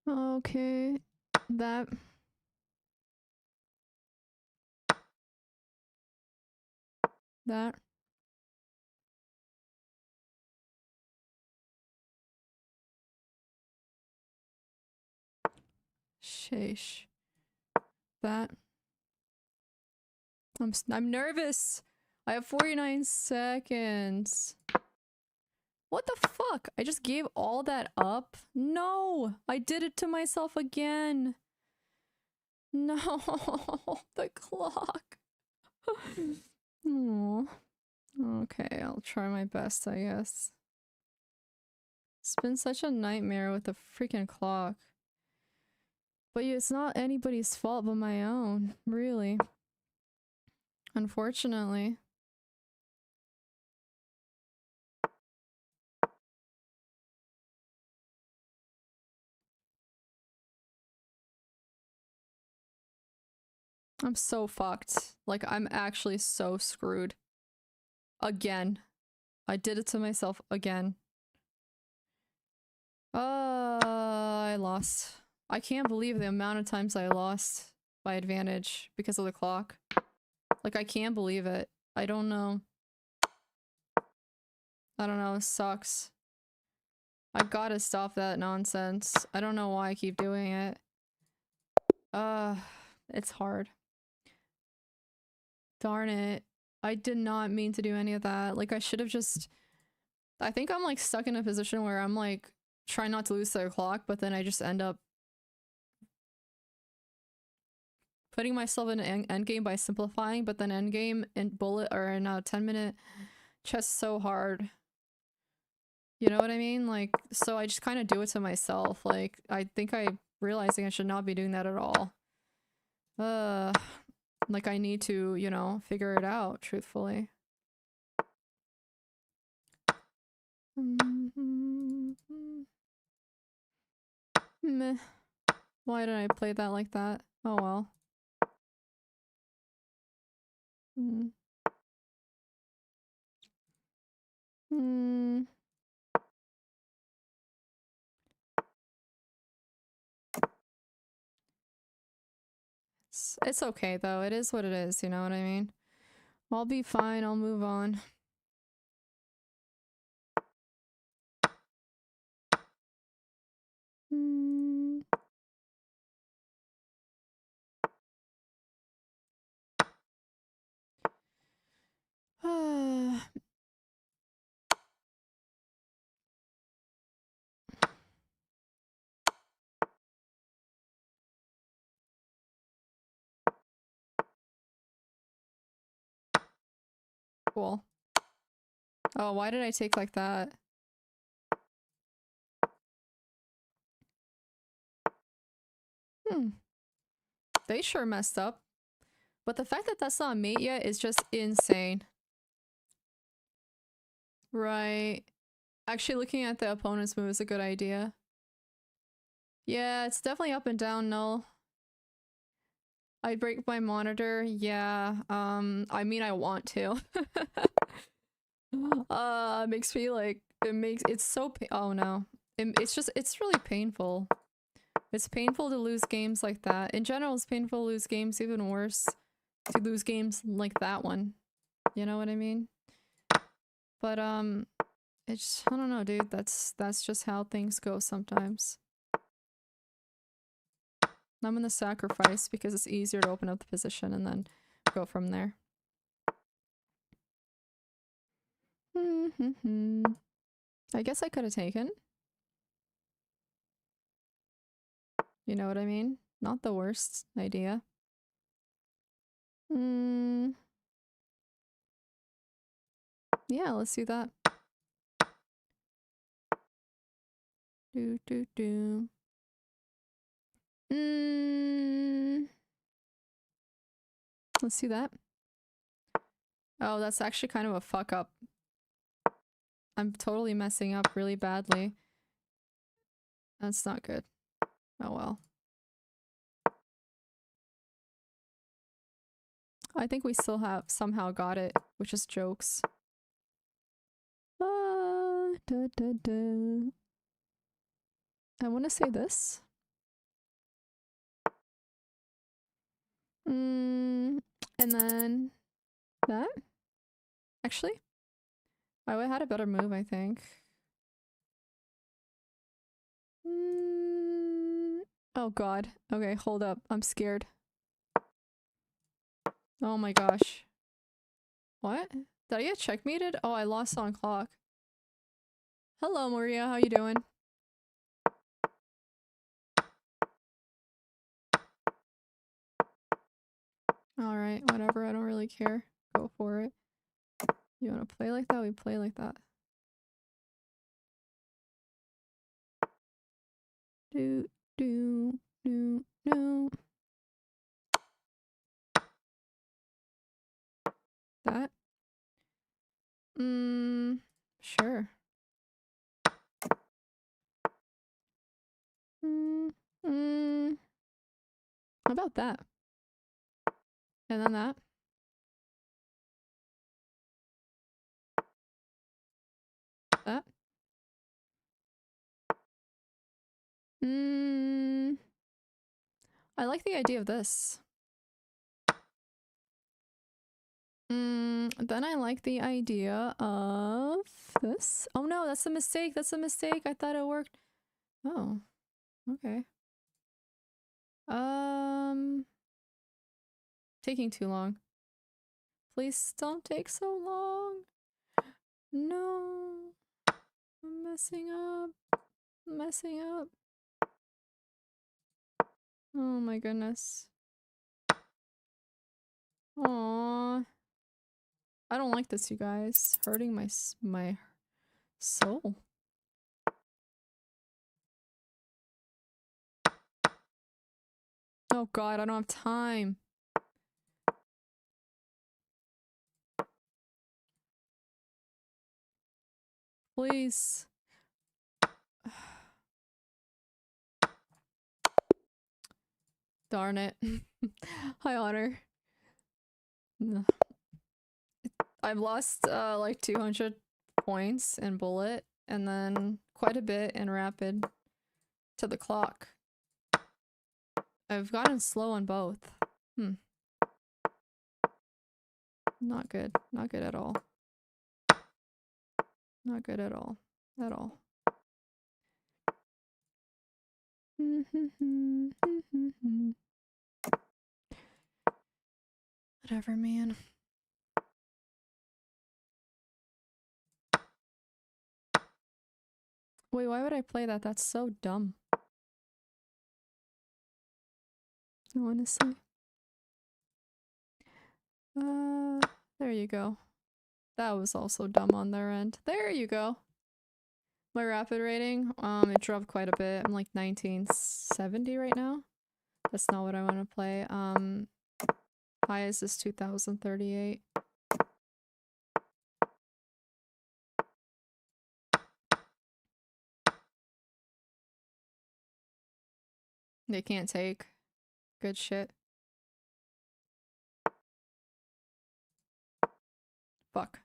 Okay. That. That. Sheesh. That. I'm nervous. I have 49 seconds. What the fuck? I just gave all that up? No! I did it to myself again. No, the clock. Aww. Okay, I'll try my best, I guess. It's been such a nightmare with the freaking clock. But it's not anybody's fault but my own, really. Unfortunately. I'm so fucked. Like, I'm actually so screwed. Again. I did it to myself again. I lost. I can't believe the amount of times I lost by advantage because of the clock. Like, I can't believe it. I don't know. I don't know. It sucks. I gotta stop that nonsense. I don't know why I keep doing it. It's hard. Darn it. I did not mean to do any of that. Like, I should have just... I think I'm, like, stuck in a position where I'm, like, trying not to lose the clock, but then I just end up putting myself in an endgame by simplifying, but then endgame in bullet or in a 10-minute chess so hard. You know what I mean? Like, so I just kind of do it to myself. Like, I think I'm realizing I should not be doing that at all. Like, I need to, you know, figure it out, truthfully. Meh. Why did I play that like that? Oh well. Hmm. Hmm. It's okay though. It is what it is, you know what I mean? I'll be fine. I'll move on. Hmm. Cool. Oh, why did I take like that? They sure messed up. But the fact that that's not a mate yet is just insane. Right. Actually, looking at the opponent's move is a good idea. Yeah, it's definitely up and down, no. I break my monitor. Yeah. I mean, I want to. Makes me like it's so oh no. It's really painful. It's painful to lose games like that. In general, it's painful to lose games, even worse to lose games like that one. You know what I mean? But it's I don't know, dude. That's just how things go sometimes. I'm gonna sacrifice because it's easier to open up the position and then go from there. I guess I could have taken. You know what I mean? Not the worst idea. Yeah, let's do that. Do. Let's do that. Oh, that's actually kind of a fuck up. I'm totally messing up really badly. That's not good. Oh well. I think we still have somehow got it, which is jokes. I want to say this. And then that. Actually, I would have had a better move, I think. Oh god. Okay, hold up. I'm scared. Oh my gosh. What? Did I get checkmated? Oh, I lost on clock. Hello, Maria. How you doing? Alright, whatever. I don't really care. Go for it. You want to play like that? We play like that. Do. That? Sure. How about that? And then that? That? I like the idea of this. Then I like the idea of this. Oh no, that's a mistake. That's a mistake. I thought it worked. Oh, okay. Taking too long. Please don't take so long. No. I'm messing up. I'm messing up. Oh my goodness. Aww. I don't like this, you guys. Hurting my soul. Oh god, I don't have time. Please. Darn it. High honor. I've lost like 200 points in bullet and then quite a bit in rapid to the clock. I've gotten slow on both. Not good. Not good at all. Not good at all. At all. Whatever, man. Wait, why would I play that? That's so dumb. Honestly. There you go. That was also dumb on their end. There you go. My rapid rating, it dropped quite a bit. I'm like 1970 right now. That's not what I want to play. Highest is 2038. They can't take good shit. Fuck.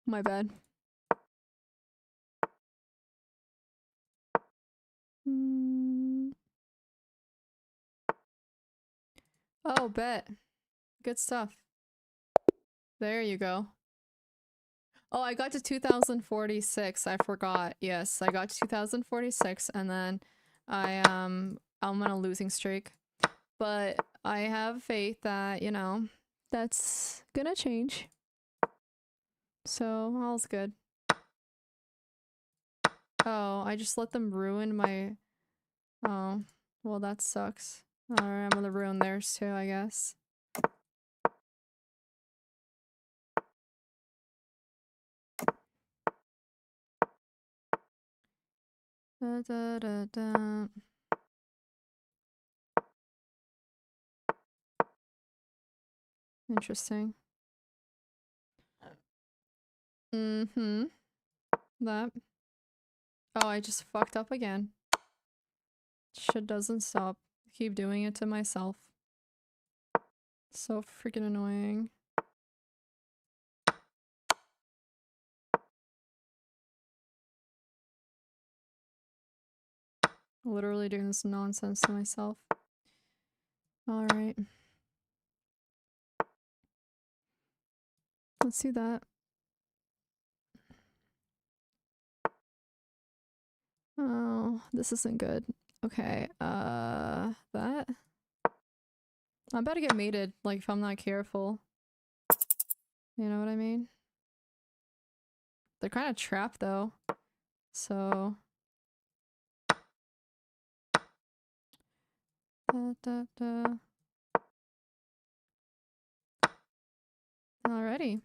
My bad. Oh, bet. Good stuff. There you go. Oh, I got to 2046. I forgot. Yes, I got to 2046 and then I'm on a losing streak. But I have faith that, you know, that's gonna change. So, all's good. Oh, I just let them ruin my... Oh, well, that sucks. Alright, I'm gonna ruin theirs too, I guess. Da, da, da, da. Interesting. Mm-hmm. That. Oh, I just fucked up again. Shit doesn't stop. I keep doing it to myself. So freaking annoying. Literally doing this nonsense to myself. Alright. Let's do that. Oh, this isn't good. Okay, that? I'm about to get mated, like, if I'm not careful. You know what I mean? They're kind of trapped, though. So... Da, da, da. Alrighty.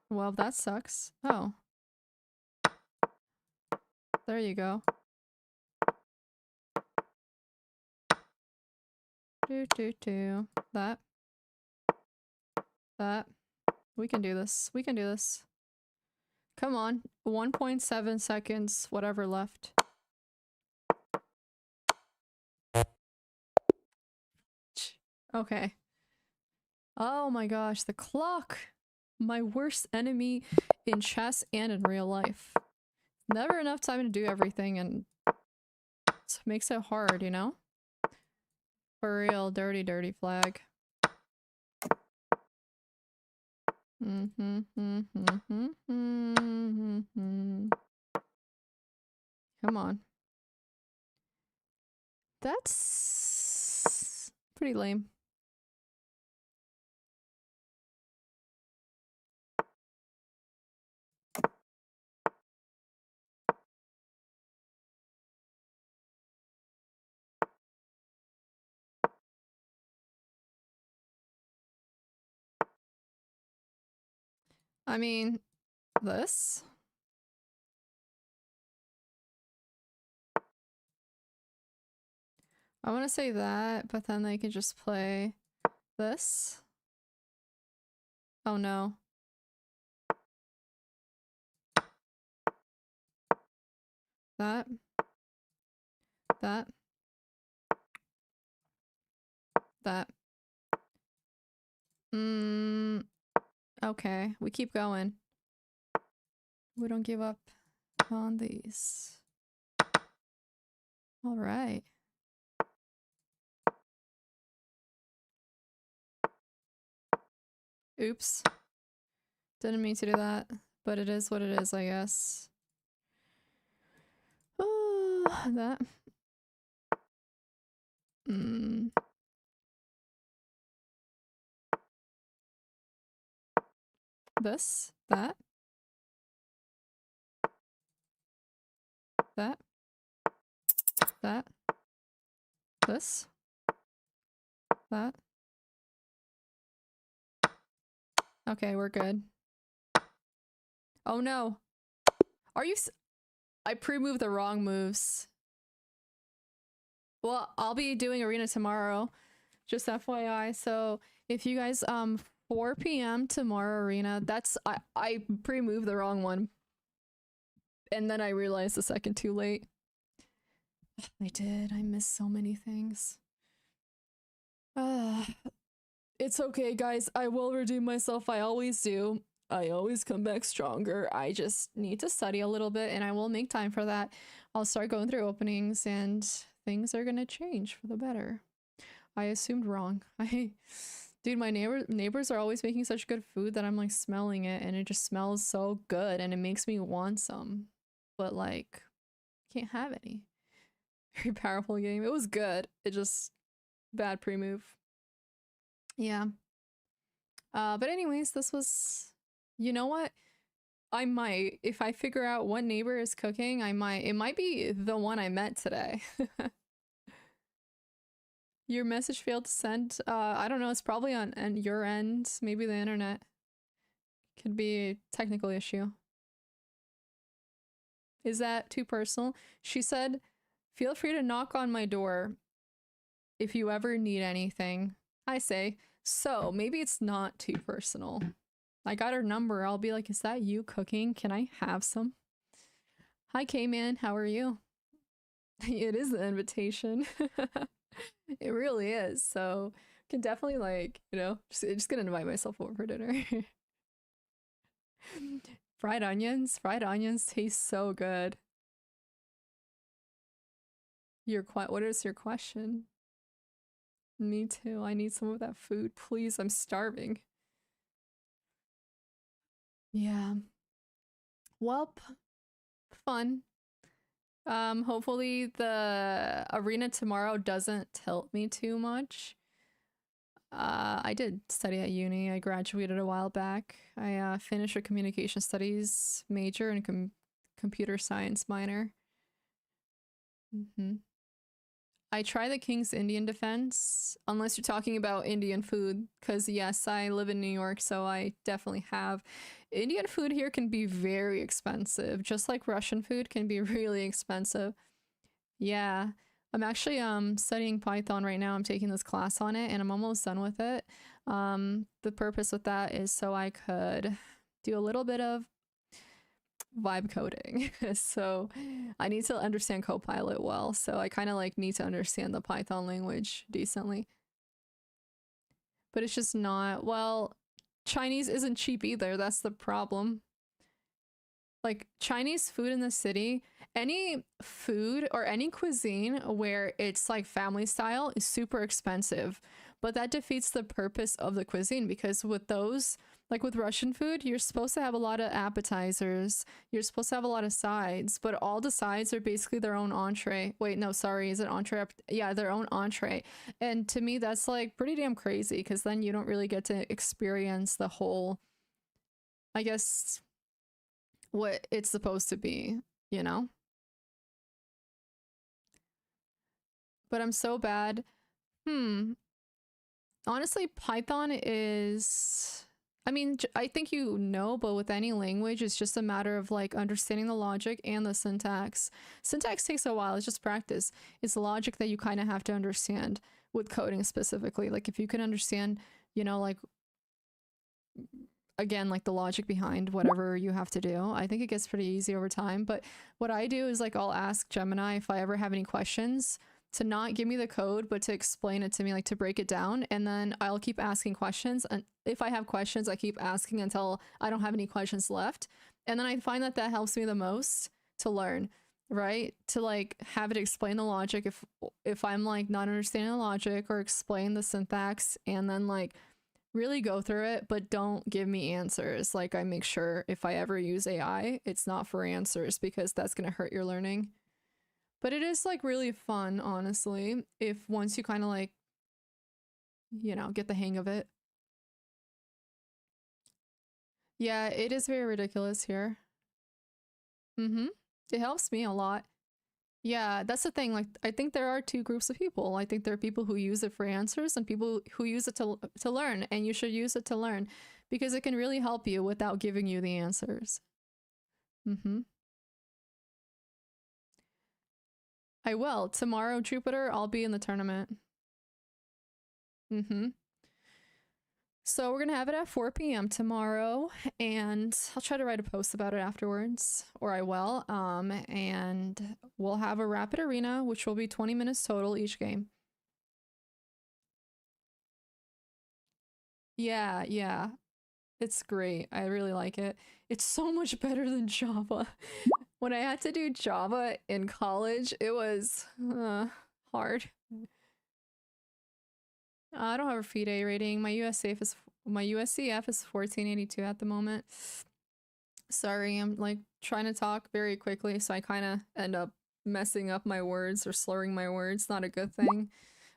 Well, that sucks. Oh. There you go. Do. That. That. We can do this. We can do this. Come on. 1.7 seconds, whatever left. Okay. Oh my gosh, the clock! My worst enemy in chess and in real life. Never enough time to do everything and it makes it hard, you know? For real, dirty, dirty flag. Come on. That's pretty lame. I mean, this? I want to say that, but then they can just play this. Oh no. That. That. That. Okay, we keep going. We don't give up on these. Alright. Oops. Didn't mean to do that, but it is what it is, I guess. Oh, that. This. That. That. That. This. that. Okay, we're good. Oh no. Are you I pre-moved the wrong moves. Well, I'll be doing arena tomorrow, just FYI. So if you guys 4 p.m. tomorrow arena, that's I pre-moved the wrong one. And then I realized the second too late. I did. I missed so many things. It's okay, guys. I will redeem myself. I always do. I always come back stronger. I just need to study a little bit and I will make time for that. I'll start going through openings and things are gonna change for the better. I assumed wrong. Dude, my neighbors are always making such good food that I'm like smelling it and it just smells so good and it makes me want some. But like, can't have any. Very powerful game. It was good. It just bad pre-move. Yeah. But anyways, this was, you know what? I might, if I figure out what neighbor is cooking, I might, it might be the one I met today. Your message failed to send. I don't know, it's probably on your end, maybe the internet. Could be a technical issue. Is that too personal? She said, feel free to knock on my door if you ever need anything. I say, so maybe it's not too personal. I got her number. I'll be like, is that you cooking? Can I have some? Hi, K-Man. How are you? It is the invitation. It really is. So can definitely like, you know, just gonna invite myself over for dinner. Fried onions taste so good. What is your question? Me too. I need some of that food. Please, I'm starving. Yeah. Welp. Fun. Hopefully the arena tomorrow doesn't tilt me too much. I did study at uni. I graduated a while back. I finished a communication studies major and computer science minor. I try the King's Indian Defense, unless you're talking about Indian food, because yes, I live in New York, so I definitely have. Indian food here can be very expensive, just like Russian food can be really expensive. Yeah, I'm actually studying Python right now. I'm taking this class on it, and I'm almost done with it. The purpose of that is so I could do a little bit of vibe coding. So I need to understand Copilot well. So I kind of like need to understand the Python language decently. But it's just not, well, Chinese isn't cheap either. That's the problem. Like Chinese food in the city, any food or any cuisine where it's like family style is super expensive. But that defeats the purpose of the cuisine because with those, like with Russian food, you're supposed to have a lot of appetizers. You're supposed to have a lot of sides, but all the sides are basically their own entree. Wait, no, sorry, is it entree? Yeah, their own entree. And to me, that's like pretty damn crazy because then you don't really get to experience the whole, I guess, what it's supposed to be, you know? But I'm so bad. Honestly, Python is, I mean, I think you know, but with any language, it's just a matter of like understanding the logic and the syntax. Syntax takes a while, it's just practice. It's the logic that you kind of have to understand with coding specifically. Like if you can understand, you know, like again, like the logic behind whatever you have to do, I think it gets pretty easy over time. But what I do is like I'll ask Gemini if I ever have any questions to not give me the code, but to explain it to me, like to break it down. And then I'll keep asking questions. And if I have questions, I keep asking until I don't have any questions left. And then I find that that helps me the most to learn, right? To like have it explain the logic if I'm like not understanding the logic, or explain the syntax, and then like really go through it, but don't give me answers. Like I make sure if I ever use AI, it's not for answers because that's going to hurt your learning. But it is like really fun, honestly, if once you kind of like, you know, get the hang of it. Yeah, it is very ridiculous here. It helps me a lot. Yeah, that's the thing. Like, I think there are two groups of people. I think there are people who use it for answers and people who use it to learn. And you should use it to learn because it can really help you without giving you the answers. Mm-hmm. I will. Tomorrow, Jupiter, I'll be in the tournament. Mm-hmm. So we're gonna have it at 4 p.m. tomorrow, and I'll try to write a post about it afterwards, or I will. And we'll have a rapid arena, which will be 20 minutes total each game. Yeah, yeah. It's great. I really like it. It's so much better than Java. When I had to do Java in college, it was hard. I don't have a FIDE rating. My USCF is 1482 at the moment. Sorry, I'm like trying to talk very quickly, so I kind of end up messing up my words or slurring my words. Not a good thing,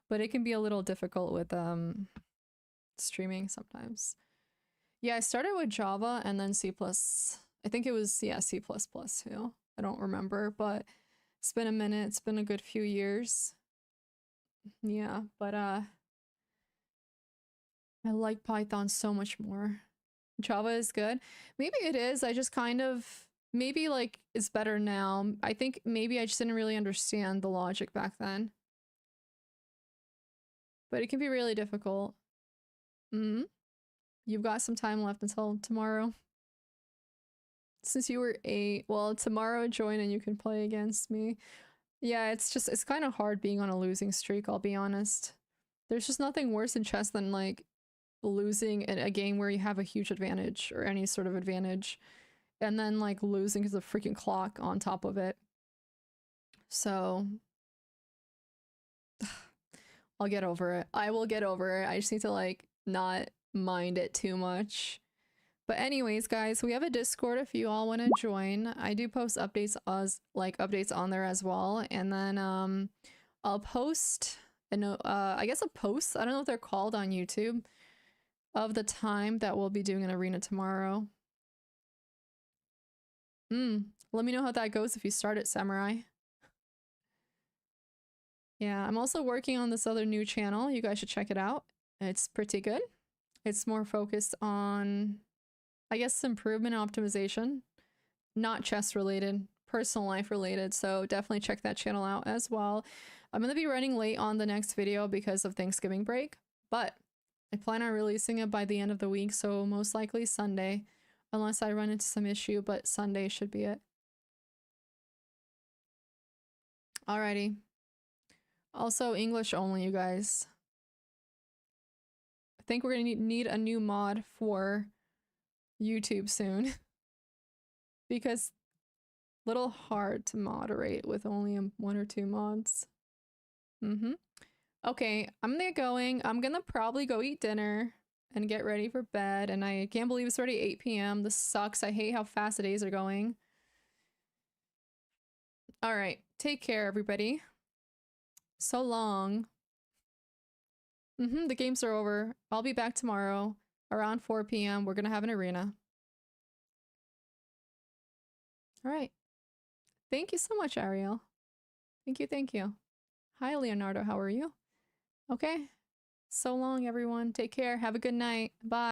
but it can be a little difficult with streaming sometimes. Yeah, I started with Java and then C+. I think it was, yeah, C++ too. I don't remember, but it's been a minute. It's been a good few years. Yeah, but I like Python so much more. Java is good. Maybe it is. I just kind of maybe like it's better now. I think maybe I just didn't really understand the logic back then. But it can be really difficult. Mm-hmm. You've got some time left until tomorrow. Since you were 8, well, tomorrow join and you can play against me. Yeah, it's kind of hard being on a losing streak, I'll be honest. There's just nothing worse in chess than like losing in a game where you have a huge advantage or any sort of advantage and then like losing because of freaking clock on top of it. So I'll get over it. I will get over it. I just need to like not mind it too much. But anyways, guys, we have a Discord if you all want to join. I do post updates as like updates on there as well. And then I'll post I guess a post. I don't know what they're called on YouTube of the time that we'll be doing an arena tomorrow. Let me know how that goes if you start it, Samurai. Yeah, I'm also working on this other new channel. You guys should check it out. It's pretty good. It's more focused on, I guess, improvement and optimization, not chess related, personal life related. So definitely check that channel out as well. I'm going to be running late on the next video because of Thanksgiving break, but I plan on releasing it by the end of the week. So most likely Sunday, unless I run into some issue, but Sunday should be it. Alrighty. Also, English only, you guys. I think we're gonna need a new mod for YouTube soon. Because little hard to moderate with only 1 or 2 mods. Okay, I'm going. I'm gonna probably go eat dinner and get ready for bed. And I can't believe it's already 8 p.m. This sucks. I hate how fast the days are going. All right, take care, everybody. So long. The games are over. I'll be back tomorrow around 4 p.m. We're gonna have an arena. All right. Thank you so much, Ariel. Thank you, thank you. Hi, Leonardo. How are you? Okay. So long, everyone. Take care. Have a good night. Bye.